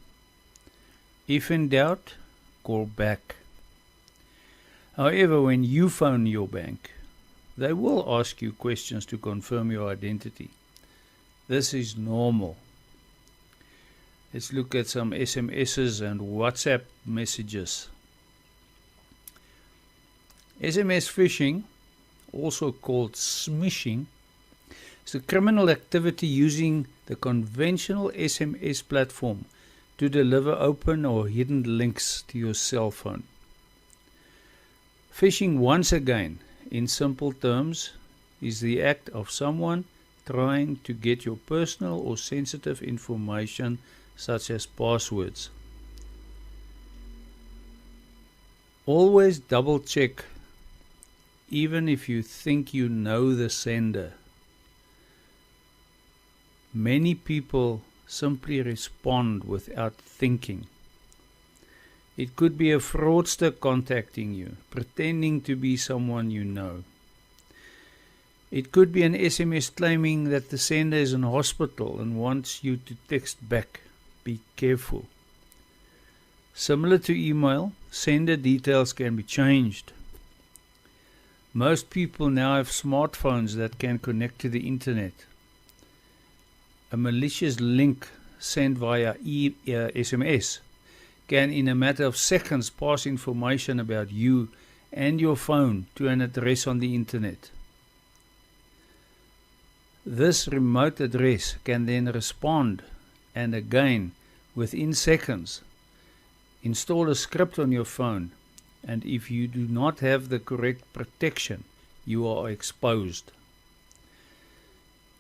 If in doubt, call back. However, when you phone your bank, they will ask you questions to confirm your identity. This is normal. Let's look at some SMSs and WhatsApp messages. SMS phishing, also called smishing, is a criminal activity using the conventional SMS platform to deliver open or hidden links to your cell phone. Phishing, once again, in simple terms, is the act of someone trying to get your personal or sensitive information such as passwords. Always double check, even if you think you know the sender. Many people simply respond without thinking. It could be a fraudster contacting you, pretending to be someone you know. It could be an SMS claiming that the sender is in hospital and wants you to text back. Be careful. Similar to email, sender details can be changed. Most people now have smartphones that can connect to the internet. A malicious link sent via SMS can in a matter of seconds pass information about you and your phone to an address on the internet. This remote address can then respond, and again, within seconds, install a script on your phone, and if you do not have the correct protection, you are exposed.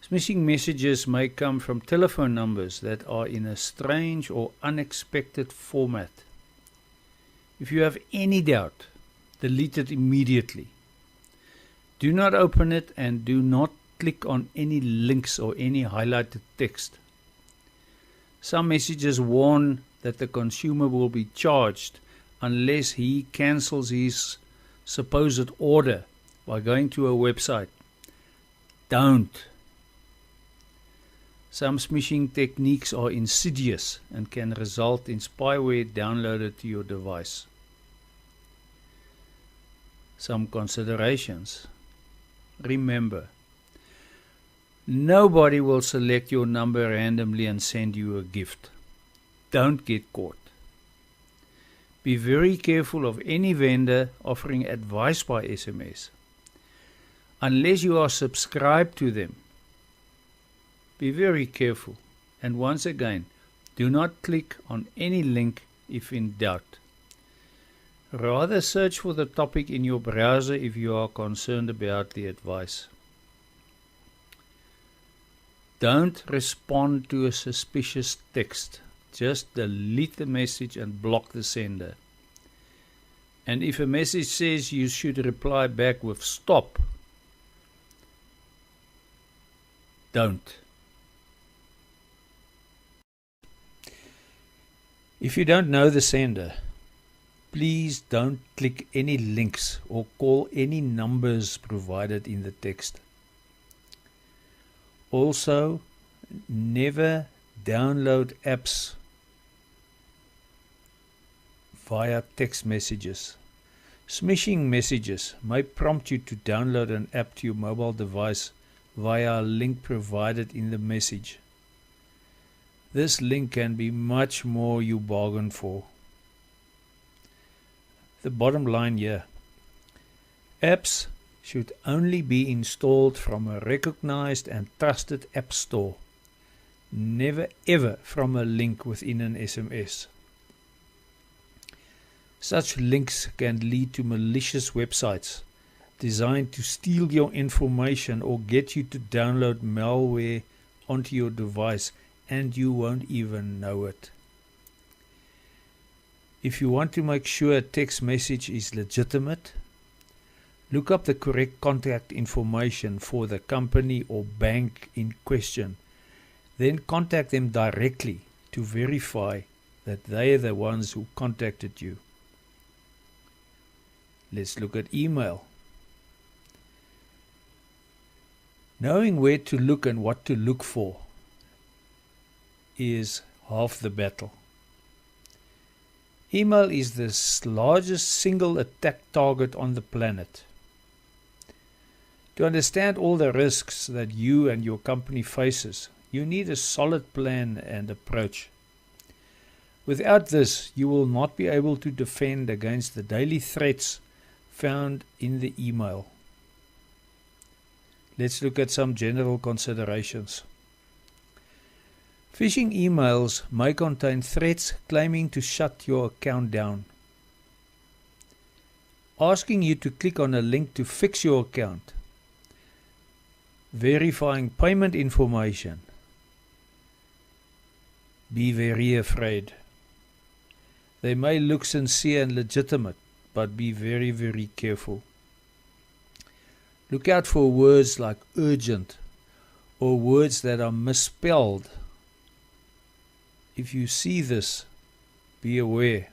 Smishing messages may come from telephone numbers that are in a strange or unexpected format. If you have any doubt, delete it immediately. Do not open it and do not click on any links or any highlighted text. Some messages warn that the consumer will be charged unless he cancels his supposed order by going to a website. Don't. Some smishing techniques are insidious and can result in spyware downloaded to your device. Some considerations. Remember, nobody will select your number randomly and send you a gift. Don't get caught. Be very careful of any vendor offering advice by SMS. Unless you are subscribed to them, be very careful. And once again, do not click on any link if in doubt. Rather search for the topic in your browser if you are concerned about the advice. Don't respond to a suspicious text. Just delete the message and block the sender. And if a message says you should reply back with stop, don't. If you don't know the sender, please don't click any links or call any numbers provided in the text. Also, never download apps via text messages. Smishing messages may prompt you to download an app to your mobile device via a link provided in the message. This link can be much more you bargain for. The bottom line here: apps should only be installed from a recognized and trusted app store. Never ever from a link within an SMS. Such links can lead to malicious websites designed to steal your information or get you to download malware onto your device, and you won't even know it. If you want to make sure a text message is legitimate, look up the correct contact information for the company or bank in question. Then contact them directly to verify that they are the ones who contacted you. Let's look at email. Knowing where to look and what to look for is half the battle. Email is the largest single attack target on the planet. To understand all the risks that you and your company faces, you need a solid plan and approach. Without this, you will not be able to defend against the daily threats found in the email. Let's look at some general considerations. Phishing emails may contain threats claiming to shut your account down, asking you to click on a link to fix your account, verifying payment information. Be very afraid. They may look sincere and legitimate, but be very, very careful. Look out for words like urgent or words that are misspelled. If you see this, be aware.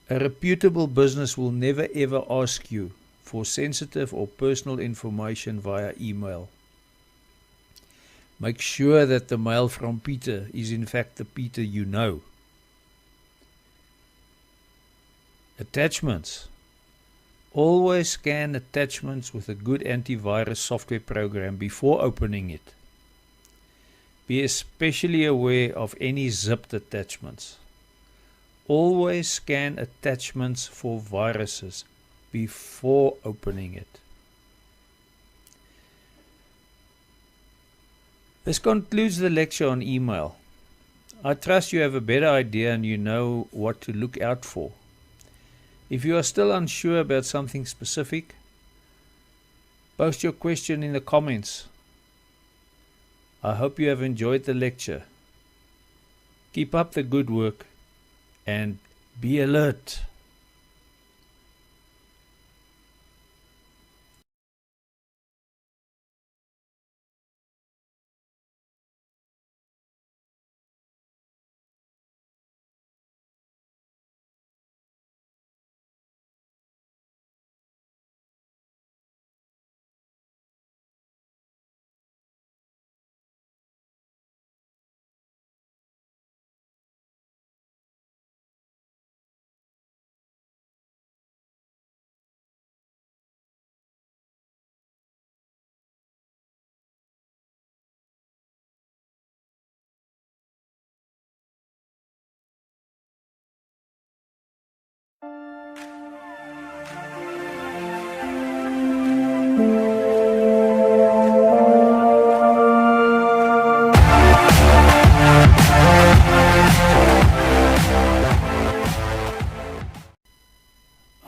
A reputable business will never ever ask you for sensitive or personal information via email. Make sure that the mail from Peter is in fact the Peter you know. Attachments. Always scan attachments with a good antivirus software program before opening it. Be especially aware of any zipped attachments. Always scan attachments for viruses before opening it. This concludes the lecture on email. I trust you have a better idea and you know what to look out for. If you are still unsure about something specific, post your question in the comments. I hope you have enjoyed the lecture. Keep up the good work and be alert.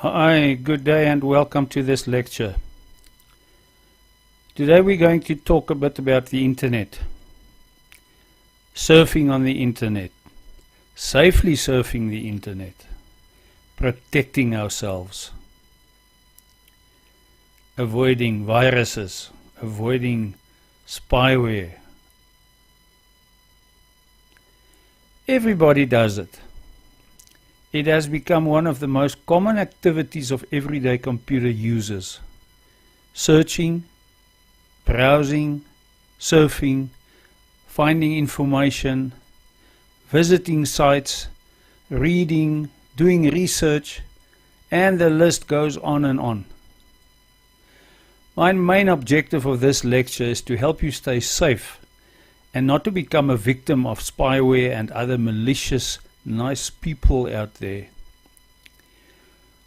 Hi, good day and welcome to this lecture. Today we're going to talk a bit about the internet. Surfing on the internet. Safely surfing the internet. Protecting ourselves. Avoiding viruses. Avoiding spyware. Everybody does it. It has become one of the most common activities of everyday computer users. Searching, browsing, surfing, finding information, visiting sites, reading, doing research, and the list goes on and on. My main objective of this lecture is to help you stay safe and not to become a victim of spyware and other malicious nice people out there.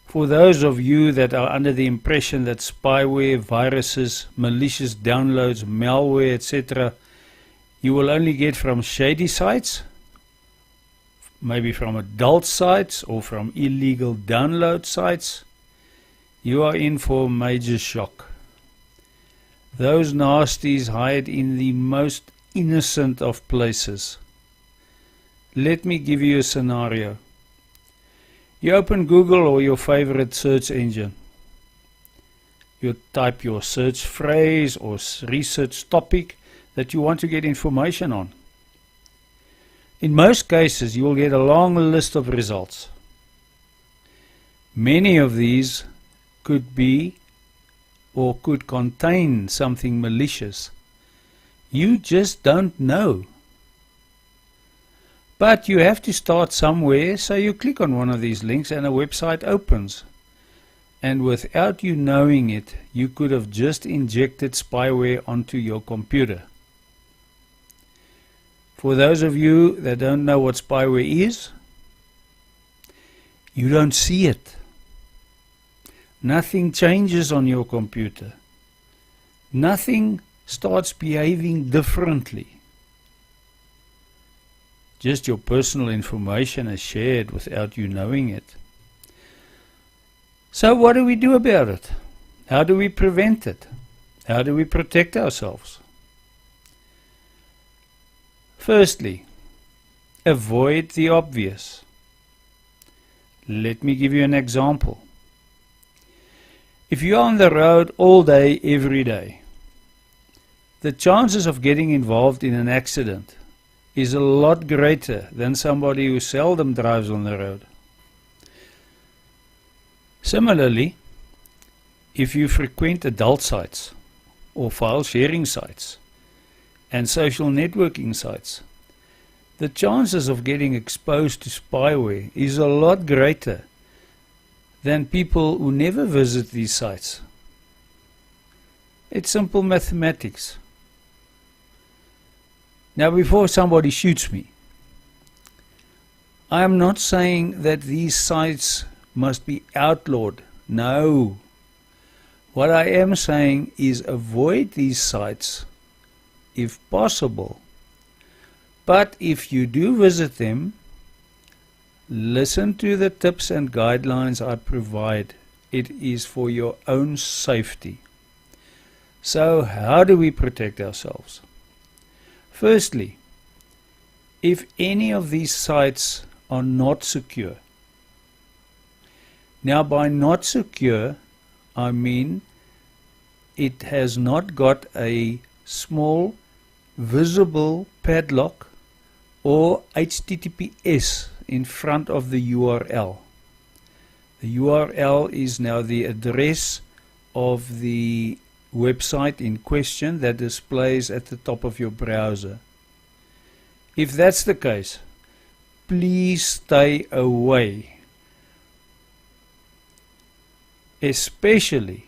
For those of you that are under the impression that spyware, viruses, malicious downloads, malware, etc. you will only get from shady sites, maybe from adult sites or from illegal download sites, you are in for major shock. Those nasties hide in the most innocent of places. Let me give you a scenario. You open Google or your favorite search engine. You type your search phrase or research topic that you want to get information on. In most cases, you will get a long list of results. Many of these could be or could contain something malicious. You just don't know. But you have to start somewhere, so you click on one of these links and a website opens. And without you knowing it, you could have just injected spyware onto your computer. For those of you that don't know what spyware is, you don't see it. Nothing changes on your computer. Nothing starts behaving differently. Just your personal information is shared without you knowing it. So what do we do about it? How do we prevent it? How do we protect ourselves? Firstly, avoid the obvious. Let me give you an example. If you're on the road all day, every day, the chances of getting involved in an accident is a lot greater than somebody who seldom drives on the road. Similarly, if you frequent adult sites or file sharing sites and social networking sites, the chances of getting exposed to spyware is a lot greater than people who never visit these sites. It's simple mathematics. Now, before somebody shoots me, I am not saying that these sites must be outlawed. No. What I am saying is avoid these sites if possible. But if you do visit them, listen to the tips and guidelines I provide. It is for your own safety. So how do we protect ourselves? Firstly, if any of these sites are not secure. Now, by not secure, I mean it has not got a small visible padlock or HTTPS in front of the URL. The URL is now the address of the website in question that displays at the top of your browser. If that's the case, please stay away. Especially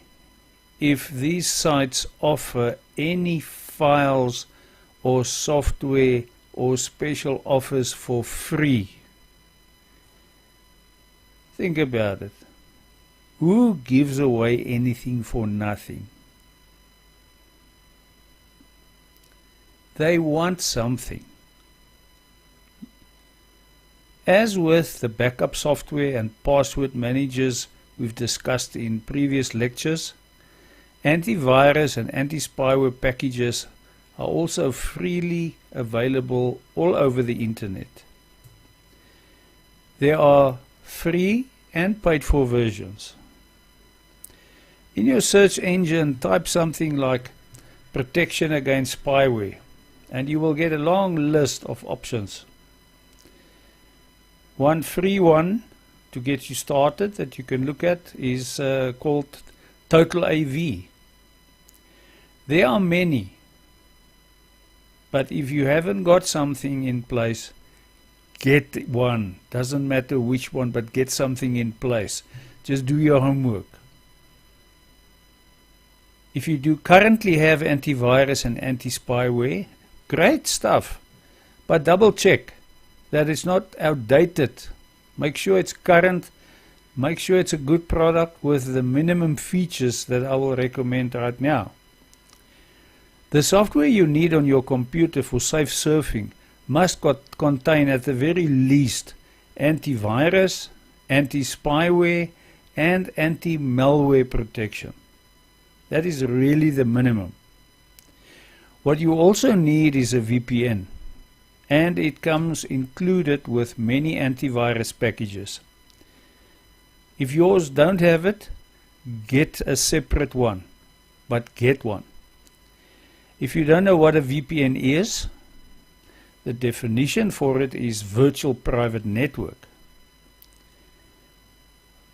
if these sites offer any files or software or special offers for free. Think about it. Who gives away anything for nothing? They want something. As with the backup software and password managers we've discussed in previous lectures, antivirus and anti-spyware packages are also freely available all over the internet. There are free and paid for versions. In your search engine, type something like protection against spyware and you will get a long list of options. One free one to get you started that you can look at is called Total AV. There are many, but if you haven't got something in place, get one. Doesn't matter which one, but get something in place. Just do your homework. If you do currently have antivirus and anti-spyware, great stuff, but double check that it's not outdated. Make sure it's current. Make sure it's a good product with the minimum features that I will recommend right now. The software you need on your computer for safe surfing must contain at the very least antivirus, anti-spyware and anti-malware protection. That is really the minimum. What you also need is a VPN, and it comes included with many antivirus packages. If yours don't have it, get a separate one, but get one. If you don't know what a VPN is, the definition for it is virtual private network.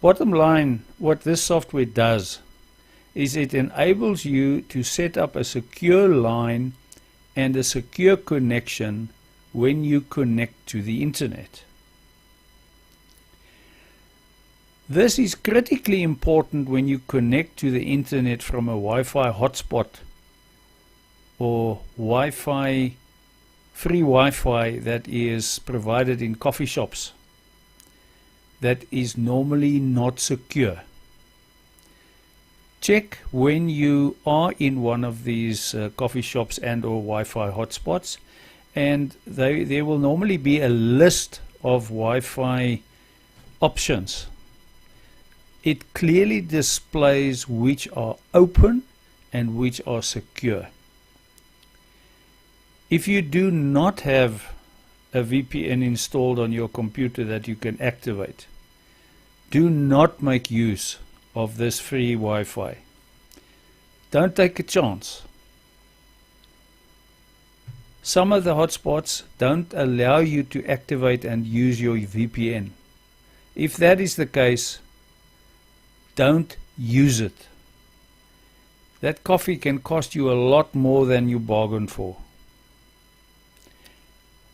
Bottom line, what this software does is it enables you to set up a secure line and a secure connection when you connect to the internet. This is critically important when you connect to the internet from a Wi-Fi hotspot or free Wi-Fi that is provided in coffee shops that is normally not secure. Check when you are in one of these coffee shops and or Wi-Fi hotspots, and there will normally be a list of Wi-Fi options. It clearly displays which are open and which are secure. If you do not have a VPN installed on your computer that you can activate, do not make use of this free Wi-Fi. Don't take a chance. Some of the hotspots don't allow you to activate and use your VPN. If that is the case, don't use it. That coffee can cost you a lot more than you bargained for.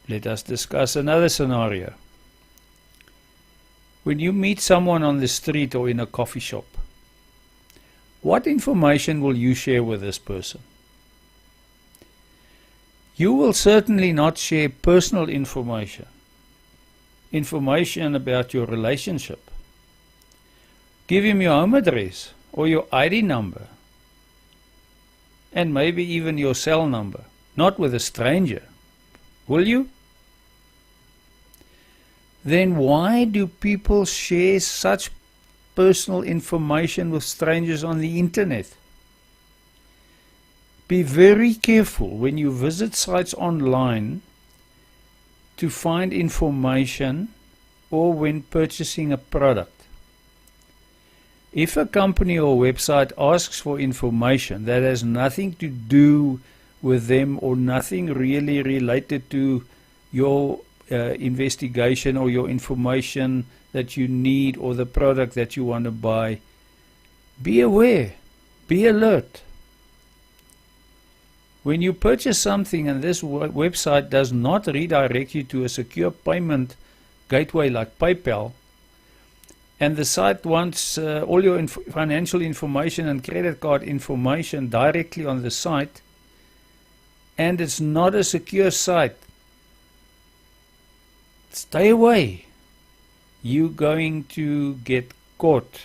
Let us discuss another scenario. When you meet someone on the street or in a coffee shop, what information will you share with this person? You will certainly not share personal information about your relationship. Give him your home address or your ID number, and maybe even your cell number, not with a stranger. Will you? Then why do people share such personal information with strangers on the internet? Be very careful when you visit sites online to find information or when purchasing a product. If a company or website asks for information that has nothing to do with them or nothing really related to your investigation or your information that you need or the product that you want to buy, be aware, be alert. When you purchase something and this website does not redirect you to a secure payment gateway like PayPal, and the site wants all your financial information and credit card information directly on the site, and it's not a secure site, stay away. You're going to get caught.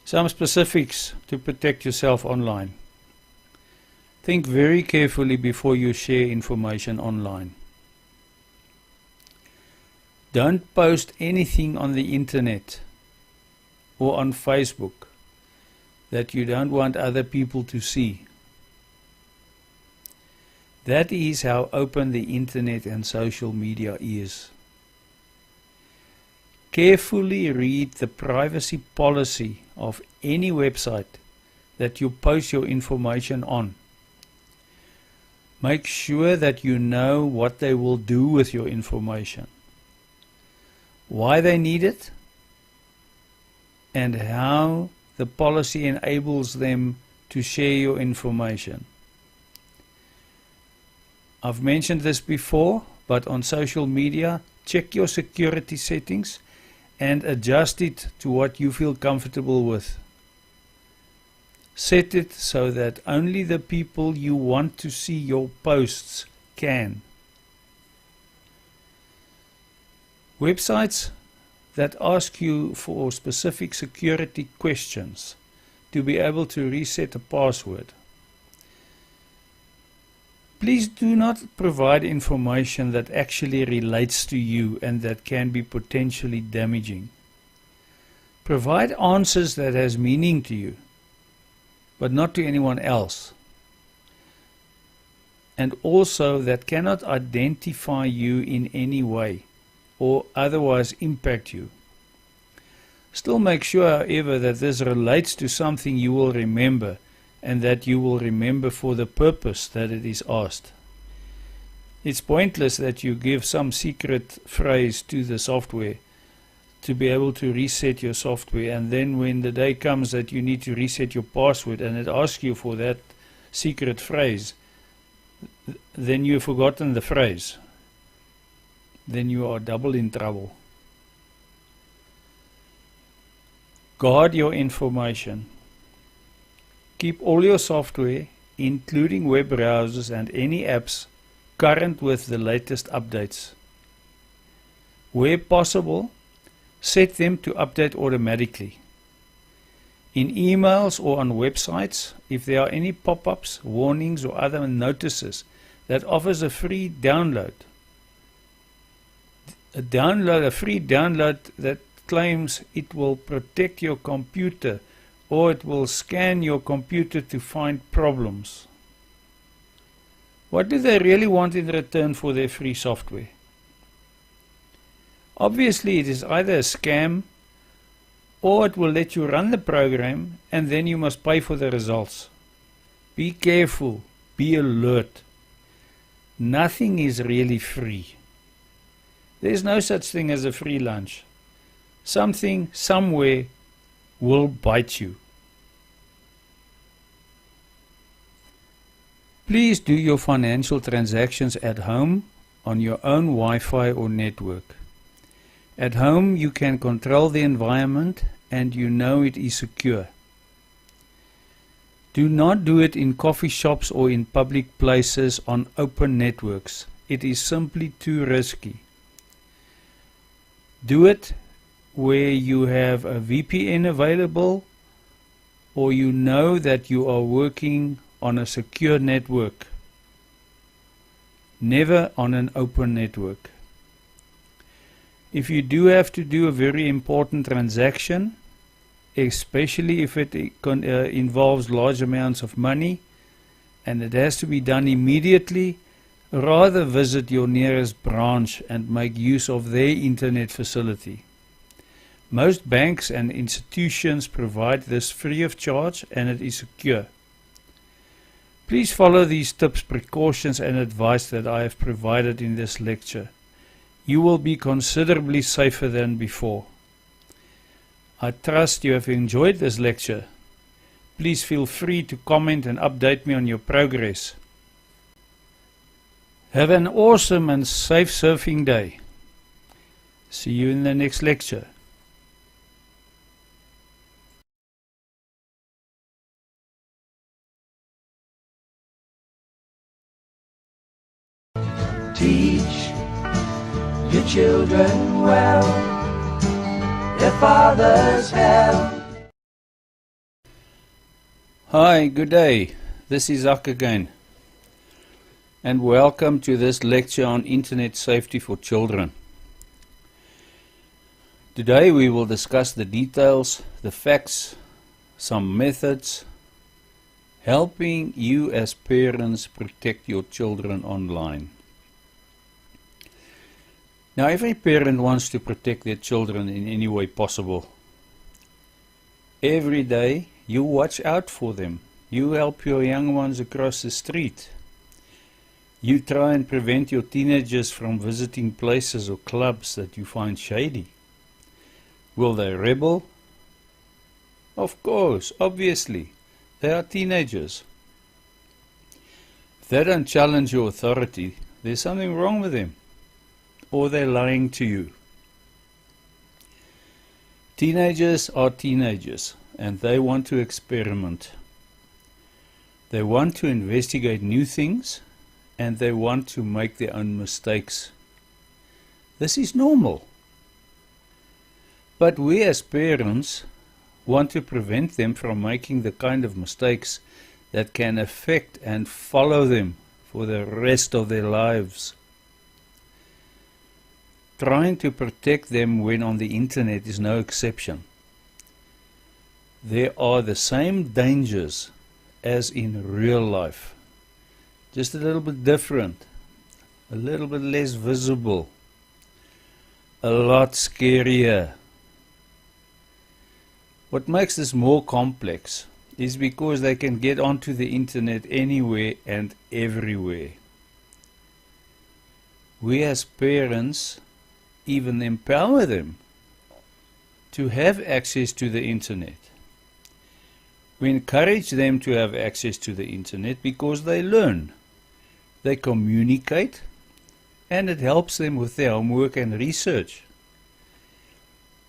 Some specifics to protect yourself online. Think very carefully before you share information online. Don't post anything on the internet or on Facebook that you don't want other people to see. That is how open the internet and social media is. Carefully read the privacy policy of any website that you post your information on. Make sure that you know what they will do with your information, why they need it, and how the policy enables them to share your information. I've mentioned this before, but on social media, check your security settings and adjust it to what you feel comfortable with. Set it so that only the people you want to see your posts can. Websites that ask you for specific security questions to be able to reset a password. Please do not provide information that actually relates to you and that can be potentially damaging. Provide answers that has meaning to you, but not to anyone else, and also that cannot identify you in any way or otherwise impact you. Still make sure, however, that this relates to something you will remember and that you will remember for the purpose that it is asked. It's pointless that you give some secret phrase to the software to be able to reset your software, and then when the day comes that you need to reset your password and it asks you for that secret phrase, then you've forgotten the phrase. Then you are double in trouble. Guard your information. Keep all your software, including web browsers and any apps, current with the latest updates. Where possible, set them to update automatically. In emails or on websites, if there are any pop-ups, warnings or other notices that offers a free download, a free download that claims it will protect your computer or it will scan your computer to find problems. What do they really want in return for their free software? Obviously, it is either a scam or it will let you run the program and then you must pay for the results. Be careful, be alert. Nothing is really free. There is no such thing as a free lunch. Something, somewhere, will bite you. Please do your financial transactions at home on your own Wi-Fi or network. At home you can control the environment and you know it is secure. Do not do it in coffee shops or in public places on open networks. It is simply too risky. Do it where you have a VPN available or you know that you are working on a secure network. Never on an open network. If you do have to do a very important transaction, especially if it involves large amounts of money and it has to be done immediately, rather visit your nearest branch and make use of their internet facility. Most banks and institutions provide this free of charge and it is secure. Please follow these tips, precautions and advice that I have provided in this lecture. You will be considerably safer than before. I trust you have enjoyed this lecture. Please feel free to comment and update me on your progress. Have an awesome and safe surfing day. See you in the next lecture. Teach your children well, their fathers have. Hi, good day. This is Zak again. And welcome to this lecture on Internet Safety for Children. Today we will discuss the details, the facts, some methods, helping you as parents protect your children online. Now, every parent wants to protect their children in any way possible. Every day you watch out for them. You help your young ones across the street. You try and prevent your teenagers from visiting places or clubs that you find shady. Will they rebel? Of course, obviously. They are teenagers. If they don't challenge your authority, there's something wrong with them. Or they're lying to you. Teenagers are teenagers, and they want to experiment. They want to investigate new things, and they want to make their own mistakes. This is normal. But we as parents want to prevent them from making the kind of mistakes that can affect and follow them for the rest of their lives. Trying to protect them when on the internet is no exception. There are the same dangers as in real life, just a little bit different, a little bit less visible, a lot scarier. What makes this more complex is because they can get onto the internet anywhere and everywhere. We as parents even empower them to have access to the internet. We encourage them to have access to the internet because they learn, they communicate, and it helps them with their homework and research.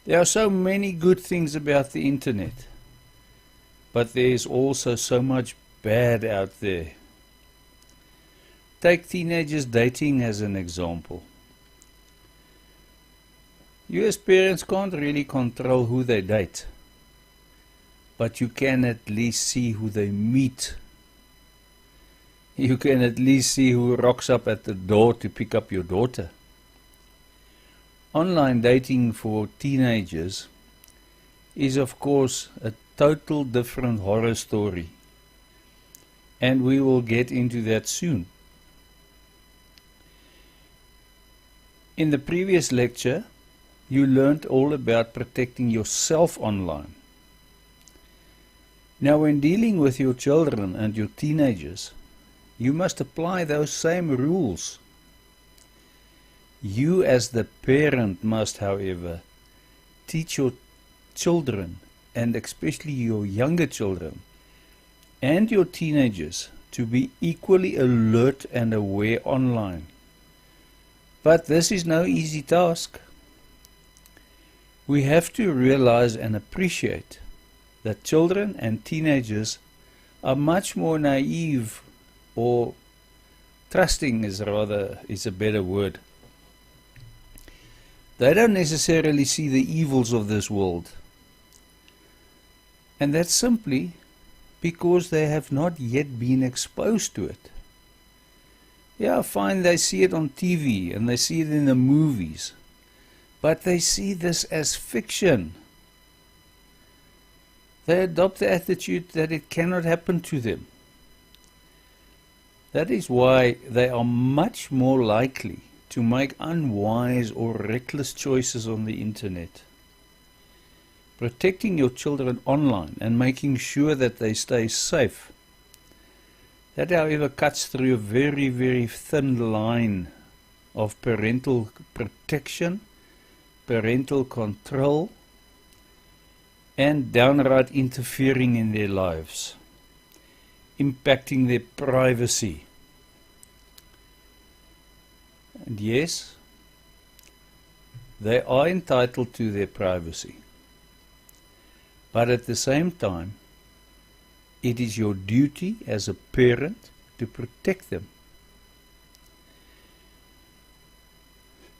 There are so many good things about the internet, but there is also so much bad out there. Take teenagers dating as an example. You as parents can't really control who they date, but you can at least see who they meet. You can at least see who rocks up at the door to pick up your daughter. Online dating for teenagers is, of course, a total different horror story, and we will get into that soon. In the previous lecture, you learned all about protecting yourself online. Now, when dealing with your children and your teenagers, you must apply those same rules. You as the parent must, however, teach your children, and especially your younger children, and your teenagers, to be equally alert and aware online. But this is no easy task. We have to realize and appreciate that children and teenagers are much more naive, or trusting is a better word. They don't necessarily see the evils of this world. And that's simply because they have not yet been exposed to it. Yeah, fine, they see it on TV and they see it in the movies, but they see this as fiction. They adopt the attitude that it cannot happen to them. That is why they are much more likely to make unwise or reckless choices on the internet. Protecting your children online and making sure that they stay safe, that, however, cuts through a very, very thin line of parental protection, parental control, and downright interfering in their lives, impacting their privacy. And yes, they are entitled to their privacy. But at the same time, it is your duty as a parent to protect them.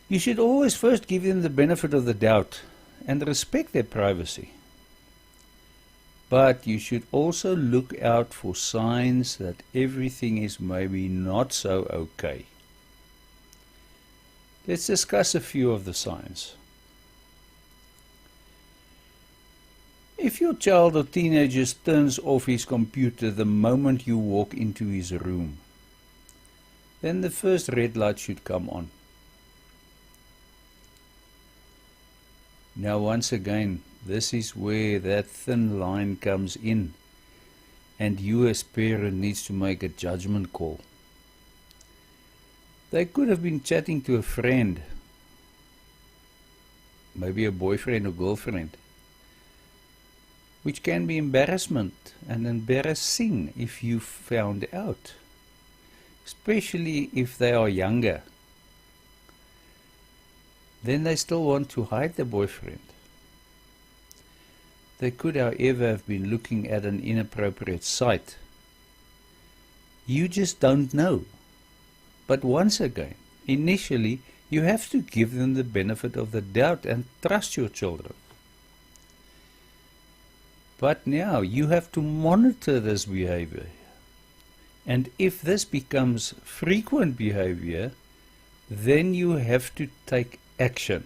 You should always first give them the benefit of the doubt and respect their privacy. But you should also look out for signs that everything is maybe not so okay. Let's discuss a few of the signs. If your child or teenager turns off his computer the moment you walk into his room, then the first red light should come on. Now, once again, this is where that thin line comes in, and you as parent needs to make a judgment call. They could have been chatting to a friend, maybe a boyfriend or girlfriend, which can be embarrassment and embarrassing if you found out, especially if they are younger. Then they still want to hide the boyfriend. They could, however, have been looking at an inappropriate site. You just don't know. But once again, initially, you have to give them the benefit of the doubt and trust your children. But now you have to monitor this behavior. And if this becomes frequent behavior, then you have to take action.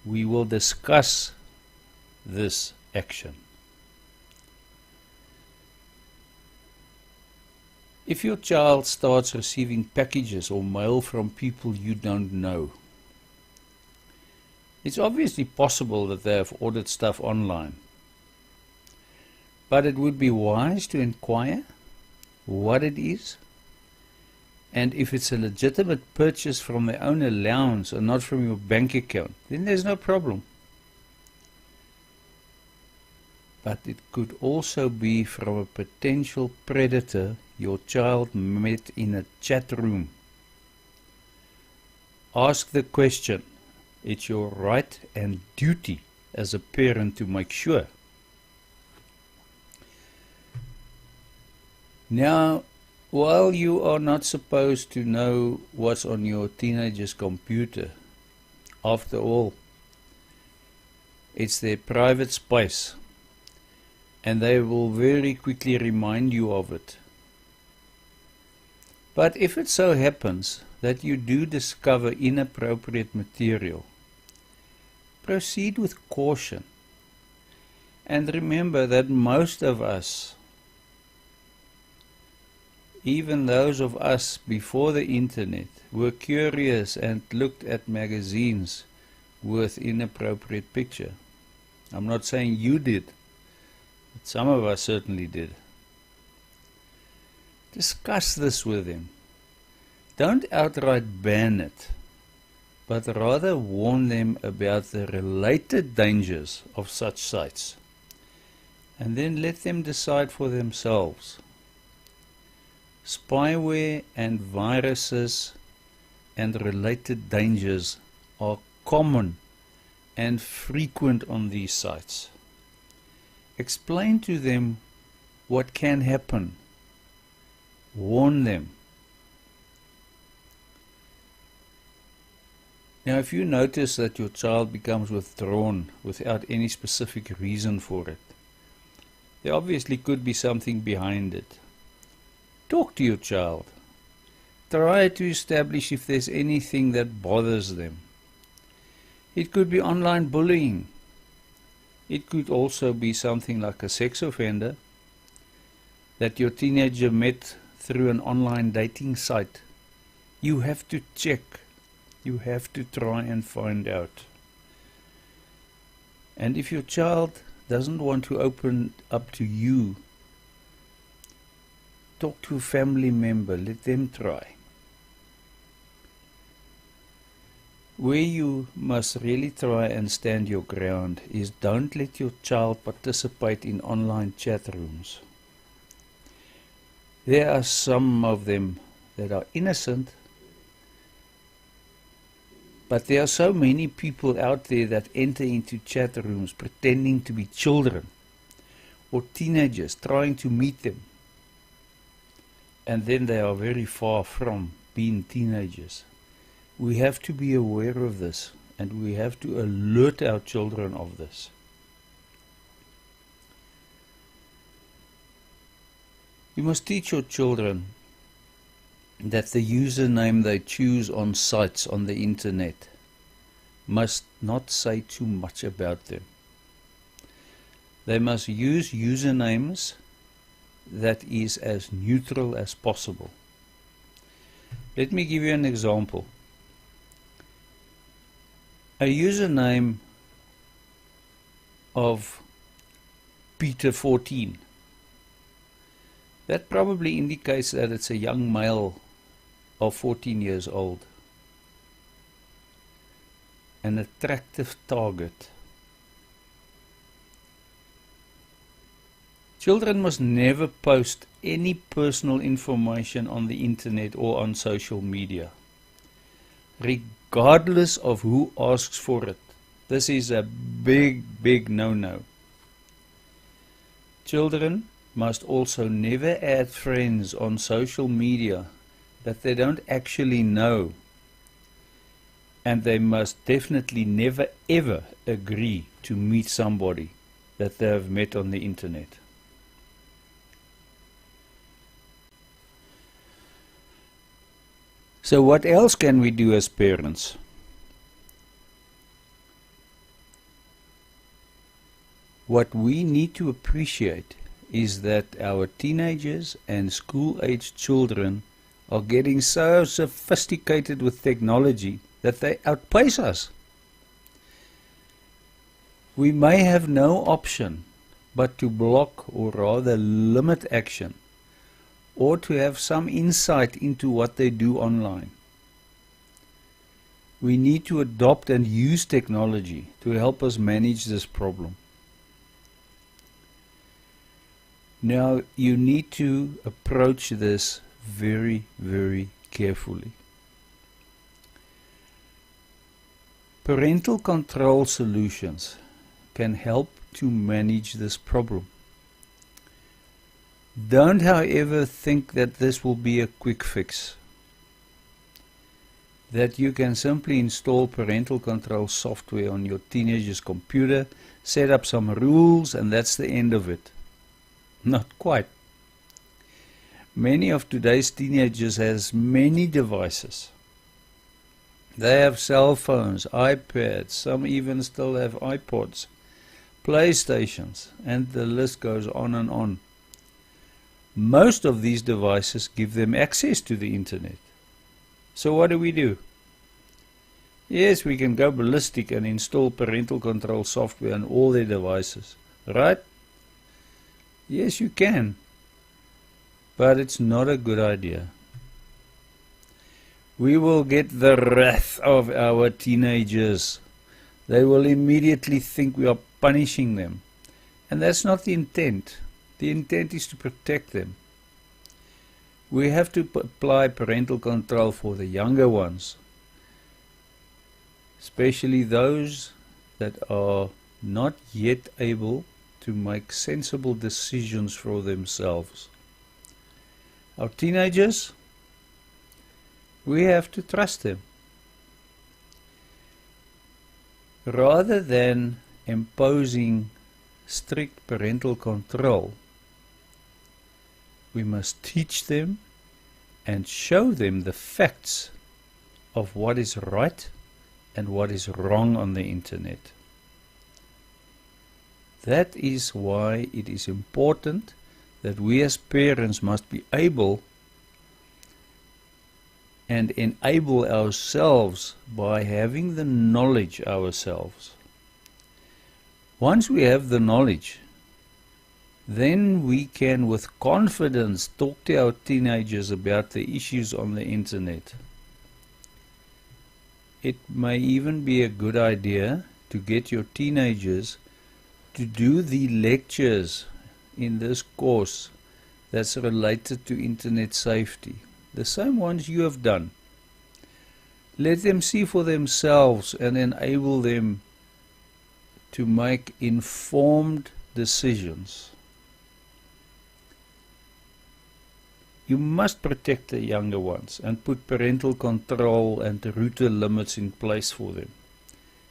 We will discuss this action. If your child starts receiving packages or mail from people you don't know, it's obviously possible that they have ordered stuff online. But it would be wise to inquire what it is And if it's a legitimate purchase from their own allowance and not from your bank account, then there's no problem. But it could also be from a potential predator your child met in a chat room. Ask the question. It's your right and duty as a parent to make sure. Now, while you are not supposed to know what's on your teenager's computer, after all, it's their private space, and they will very quickly remind you of it. But if it so happens that you do discover inappropriate material, proceed with caution. And remember that most of us, even those of us before the internet, were curious and looked at magazines with inappropriate picture. I'm not saying you did, but some of us certainly did. Discuss this with them. Don't outright ban it, but rather warn them about the related dangers of such sites, and then let them decide for themselves. Spyware and viruses and related dangers are common and frequent on these sites. Explain to them what can happen. Warn them. Now, if you notice that your child becomes withdrawn without any specific reason for it, there obviously could be something behind it. Talk to your child. Try to establish if there's anything that bothers them. It could be online bullying. It could also be something like a sex offender that your teenager met through an online dating site. You have to check. You have to try and find out. And if your child doesn't want to open up to you, talk to a family member, let them try. Where you must really try and stand your ground is don't let your child participate in online chat rooms. There are some of them that are innocent, but there are so many people out there that enter into chat rooms pretending to be children or teenagers trying to meet them. And then they are very far from being teenagers. We have to be aware of this, and we have to alert our children of this. You must teach your children that the username they choose on sites on the internet must not say too much about them. They must use usernames that is as neutral as possible. Let me give you an example. A username of Peter14, that probably indicates that it's a young male of 14 years old. An attractive target. Children must never post any personal information on the internet or on social media, regardless of who asks for it. This is a big no-no. Children must also never add friends on social media that they don't actually know, and they must definitely never ever agree to meet somebody that they have met on the internet. So what else can we do as parents? What we need to appreciate is that our teenagers and school-aged children are getting so sophisticated with technology that they outpace us. We may have no option but to block or rather limit action, or to have some insight into what they do online. We need to adopt and use technology to help us manage this problem. Now, you need to approach this very, very carefully. Parental control solutions can help to manage this problem. Don't, however, think that this will be a quick fix. That you can simply install parental control software on your teenager's computer, set up some rules, and that's the end of it. Not quite. Many of today's teenagers has many devices. They have cell phones, iPads, some even still have iPods, PlayStations, and the list goes on and on. Most of these devices give them access to the internet. So what do? Yes, we can go ballistic and install parental control software on all their devices, right? Yes, you can. But it's not a good idea. We will get the wrath of our teenagers. They will immediately think we are punishing them. And that's not the intent. The intent is to protect them. We have to apply parental control for the younger ones, especially those that are not yet able to make sensible decisions for themselves. Our teenagers, we have to trust them. Rather than imposing strict parental control, we must teach them and show them the facts of what is right and what is wrong on the internet. That is why it is important that we as parents must be able and enable ourselves by having the knowledge ourselves. Once we have the knowledge, then we can with confidence talk to our teenagers about the issues on the internet. It may even be a good idea to get your teenagers to do the lectures in this course that's related to internet safety, the same ones you have done. Let them see for themselves and enable them to make informed decisions. You must protect the younger ones and put parental control and router limits in place for them.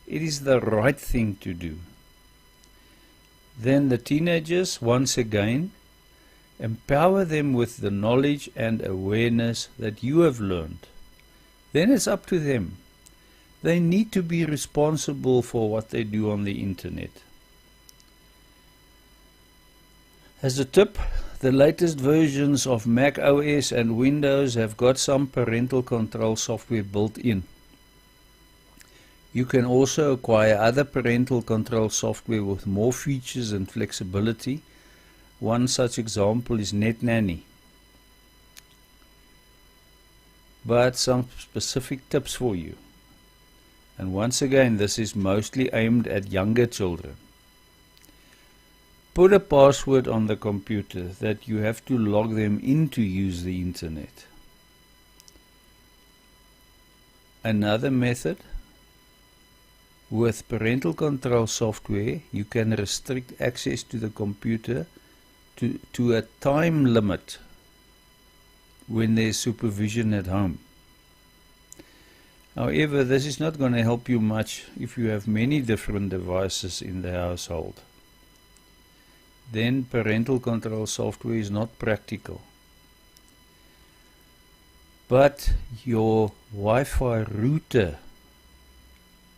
It is the right thing to do. Then the teenagers, once again, empower them with the knowledge and awareness that you have learned. Then it's up to them. They need to be responsible for what they do on the internet. As a tip, the latest versions of Mac OS and Windows have got some parental control software built in. You can also acquire other parental control software with more features and flexibility. One such example is NetNanny. But some specific tips for you. And once again, this is mostly aimed at younger children. Put a password on the computer that you have to log them in to use the internet. Another method, with parental control software, you can restrict access to the computer to a time limit when there's supervision at home. However, this is not going to help you much if you have many different devices in the household. Then parental control software is not practical. But your Wi-Fi router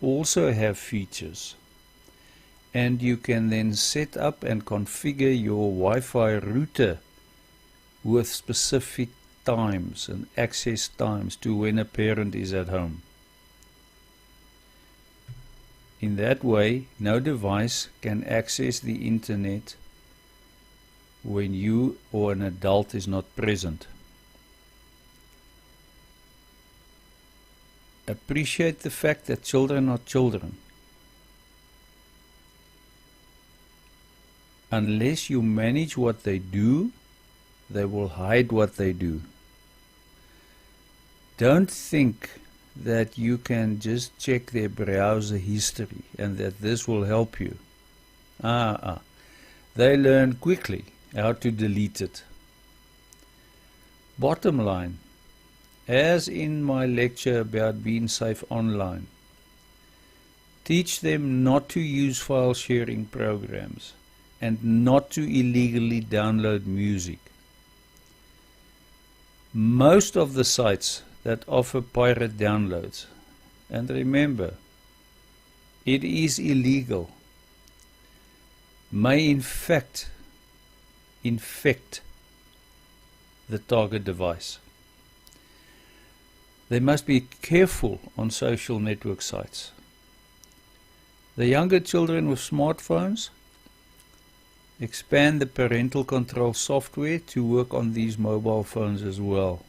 also have features, and you can then set up and configure your Wi-Fi router with specific times and access times to when a parent is at home. In that way, no device can access the internet when you or an adult is not present. Appreciate the fact that children are children. Unless you manage what they do, they will hide what they do. Don't think that you can just check their browser history and that this will help you. They learn quickly how to delete it. Bottom line, as in my lecture about being safe online, teach them not to use file sharing programs and not to illegally download music. Most of the sites that offer pirate downloads, and remember, it is illegal, may in fact infect the target device. They must be careful on social network sites. The younger children with smartphones, expand the parental control software to work on these mobile phones as well.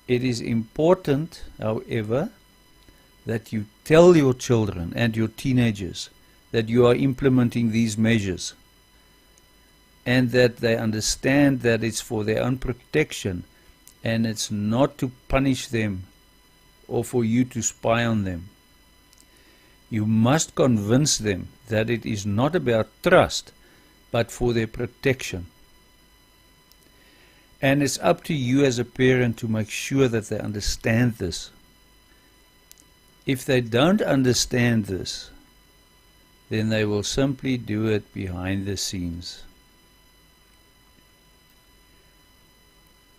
It is important, however, that you tell your children and your teenagers that you are implementing these measures and that they understand that it's for their own protection and it's not to punish them or for you to spy on them. You must convince them that it is not about trust, but for their protection. And it's up to you as a parent to make sure that they understand this. If they don't understand this, then they will simply do it behind the scenes.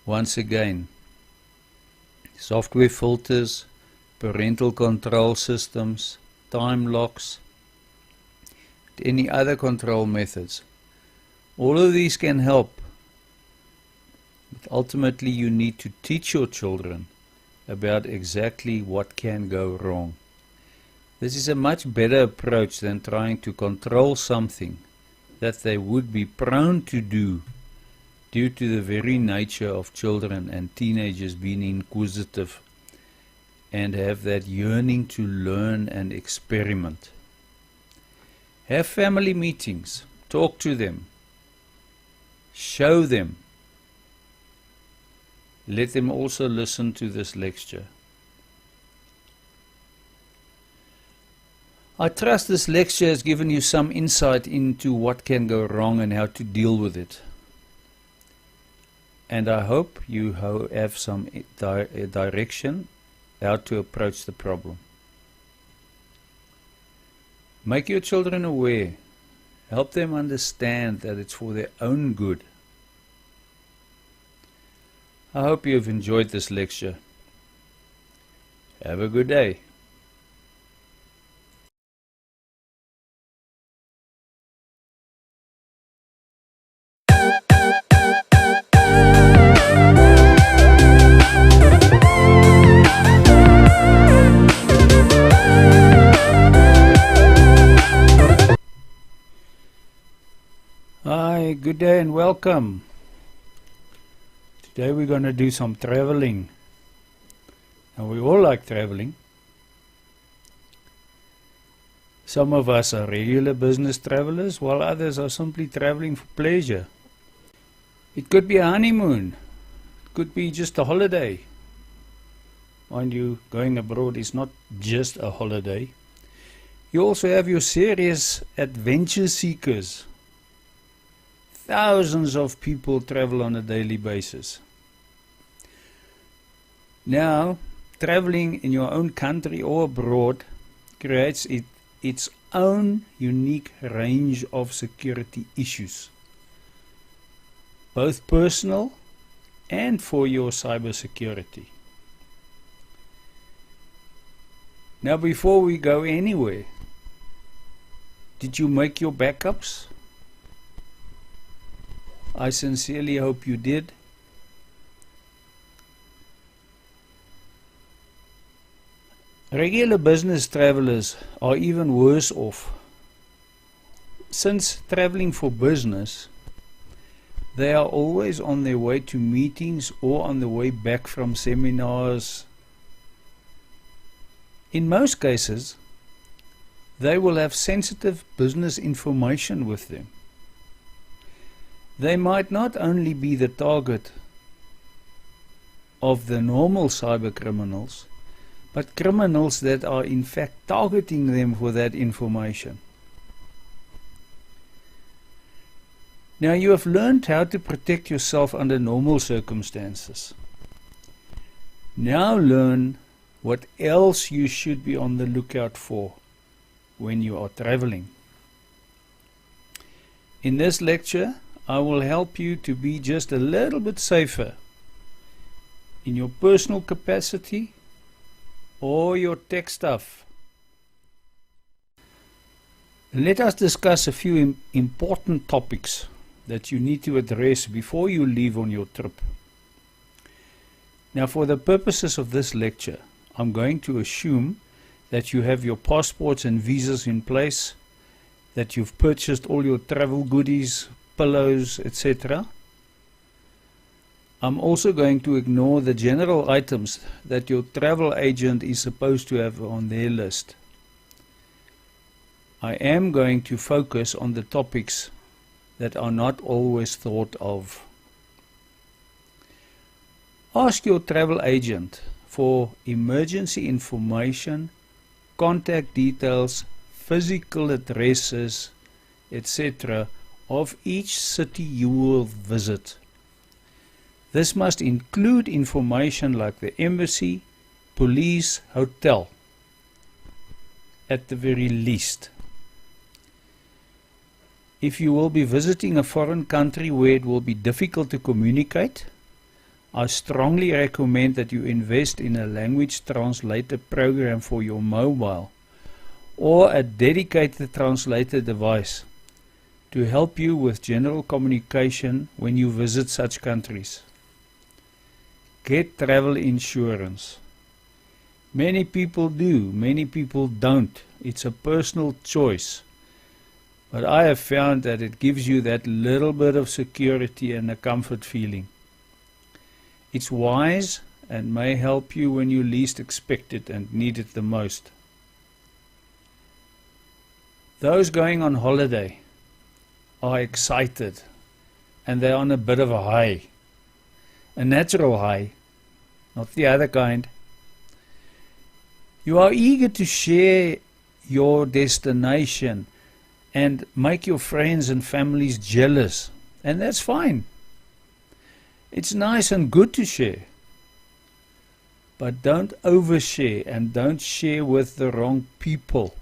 Once again, software filters, parental control systems, time locks, any other control methods. All of these can help. But ultimately you need to teach your children about exactly what can go wrong. This is a much better approach than trying to control something that they would be prone to do due to the very nature of children and teenagers being inquisitive and have that yearning to learn and experiment. Have family meetings, talk to them, show them. Let them also listen to this lecture. I trust this lecture has given you some insight into what can go wrong and how to deal with it. And I hope you have some direction how to approach the problem. Make your children aware. Help them understand that it's for their own good. I hope you have enjoyed this lecture. Have a good day. Hi, good day and welcome. Today we're going to do some traveling. Now we all like traveling. Some of us are regular business travelers, while others are simply traveling for pleasure. It could be a honeymoon. It could be just a holiday. Mind you, going abroad is not just a holiday. You also have your serious adventure seekers. Thousands of people travel on a daily basis. Now, traveling in your own country or abroad creates its own unique range of security issues, both personal and for your cybersecurity. Now, before we go anywhere, did you make your backups? I sincerely hope you did. Regular business travelers are even worse off. since traveling for business, they are always on their way to meetings or on the way back from seminars. In most cases, they will have sensitive business information with them. They might not only be the target of the normal cyber criminals, but criminals that are in fact targeting them for that information. Now you have learned how to protect yourself under normal circumstances. Now learn what else you should be on the lookout for when you are traveling. In this lecture, I will help you to be just a little bit safer in your personal capacity or your tech stuff. Let us discuss a few important topics that you need to address before you leave on your trip. Now, for the purposes of this lecture, I'm going to assume that you have your passports and visas in place, that you've purchased all your travel goodies, pillows, etc. I'm also going to ignore the general items that your travel agent is supposed to have on their list. I am going to focus on the topics that are not always thought of. Ask your travel agent for emergency information, contact details, physical addresses, etc. of each city you will visit. This must include information like the embassy, police, hotel, at the very least. If you will be visiting a foreign country where it will be difficult to communicate, I strongly recommend that you invest in a language translator program for your mobile or a dedicated translator device to help you with general communication when you visit such countries. Get travel insurance. Many people do, many people don't. It's a personal choice. But I have found that it gives you that little bit of security and a comfort feeling. It's wise and may help you when you least expect it and need it the most. Those going on holiday are excited and they're on a bit of a high. A natural high, not the other kind. You are eager to share your destination and make your friends and families jealous, and that's fine. It's nice and good to share, but don't overshare and don't share with the wrong people.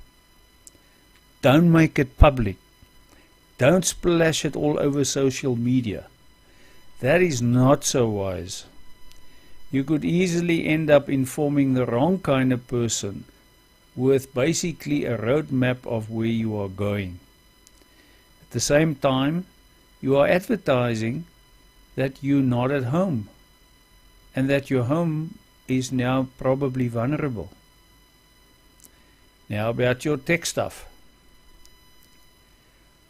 Don't make it public. Don't splash it all over social media. That is not so wise. You could easily end up informing the wrong kind of person with basically a roadmap of where you are going. At the same time, you are advertising that you're not at home and that your home is now probably vulnerable. Now about your tech stuff.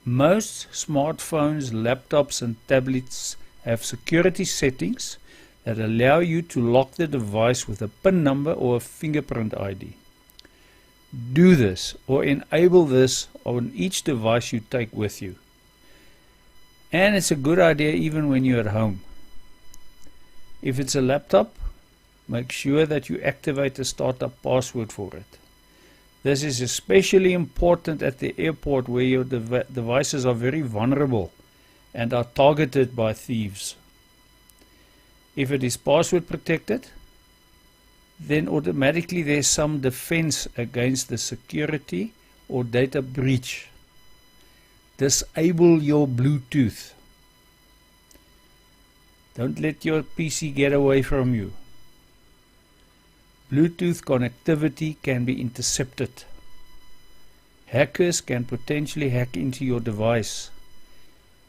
Most smartphones, laptops and tablets have security settings that allow you to lock the device with a PIN number or a fingerprint ID. Do this or enable this on each device you take with you. And it's a good idea even when you're at home. If it's a laptop, make sure that you activate a startup password for it. This is especially important at the airport where your devices are very vulnerable and are targeted by thieves. If it is password protected, then automatically there's some defense against the security or data breach. Disable your Bluetooth. Don't let your PC get away from you. Bluetooth connectivity can be intercepted. Hackers can potentially hack into your device.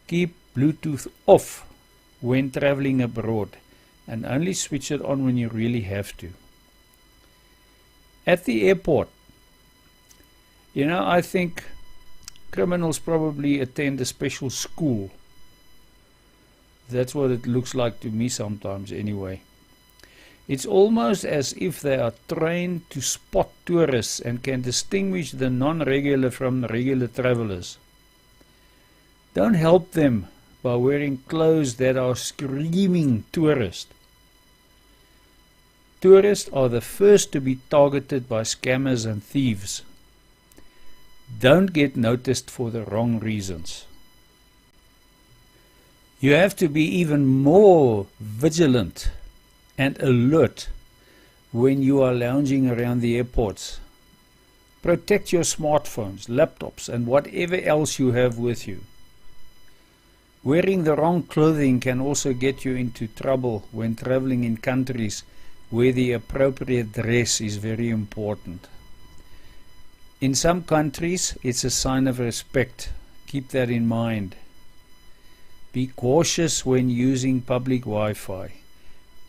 Keep Bluetooth off when traveling abroad and only switch it on when you really have to. At the airport, I think Criminals probably attend a special school. That's what it looks like to me sometimes anyway. It's almost as if they are trained to spot tourists and can distinguish the non-regular from the regular travelers. Don't help them by wearing clothes that are screaming tourist. Tourists are the first to be targeted by scammers and thieves. Don't get noticed for the wrong reasons. You have to be even more vigilant and alert when you are lounging around the airports. Protect your smartphones, laptops, and whatever else you have with you. Wearing the wrong clothing can also get you into trouble when traveling in countries where the appropriate dress is very important. In some countries, it's a sign of respect. Keep that in mind. Be cautious when using public Wi-Fi.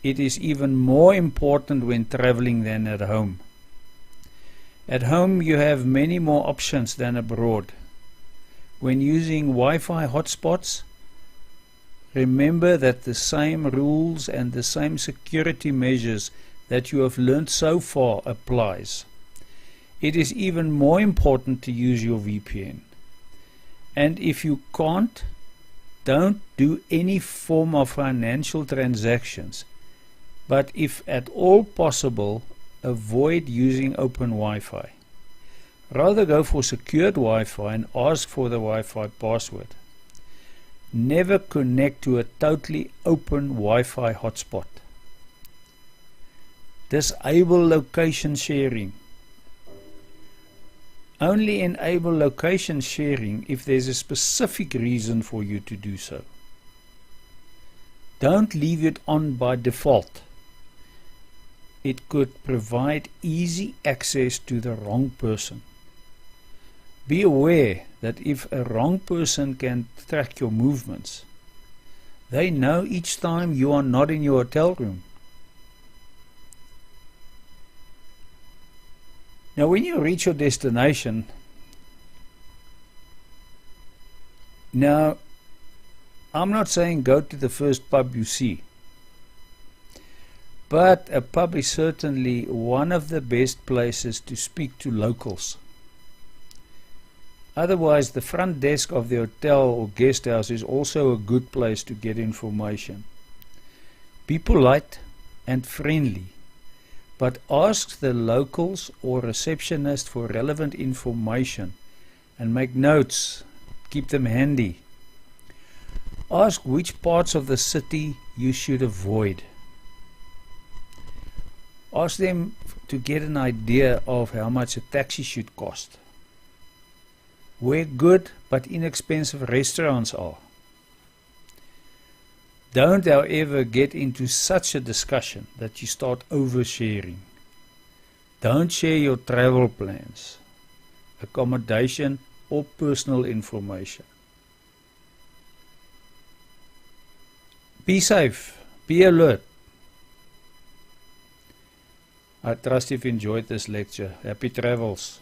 It is even more important when traveling than at home. At home, you have many more options than abroad. When using Wi-Fi hotspots, remember that the same rules and the same security measures that you have learned so far applies. It is even more important to use your VPN. And if you can't, don't do any form of financial transactions. But if at all possible, avoid using open Wi-Fi. Rather go for secured Wi-Fi and ask for the Wi-Fi password. Never connect to a totally open Wi-Fi hotspot. Disable location sharing. Only enable location sharing if there's a specific reason for you to do so. Don't leave it on by default. It could provide easy access to the wrong person. Be aware that if a wrong person can track your movements, they know each time you are not in your hotel room. Now, when you reach your destination, now, I'm not saying go to the first pub you see, but a pub is certainly one of the best places to speak to locals. Otherwise, the front desk of the hotel or guest house is also a good place to get information. Be polite and friendly, but ask the locals or receptionist for relevant information and make notes. Keep them handy. Ask which parts of the city you should avoid. Ask them to get an idea of how much a taxi should cost. Where good but inexpensive restaurants are. Don't, however, get into such a discussion that you start oversharing. Don't share your travel plans, accommodation, or personal information. Be safe. Be alert. I trust you've enjoyed this lecture. Happy travels.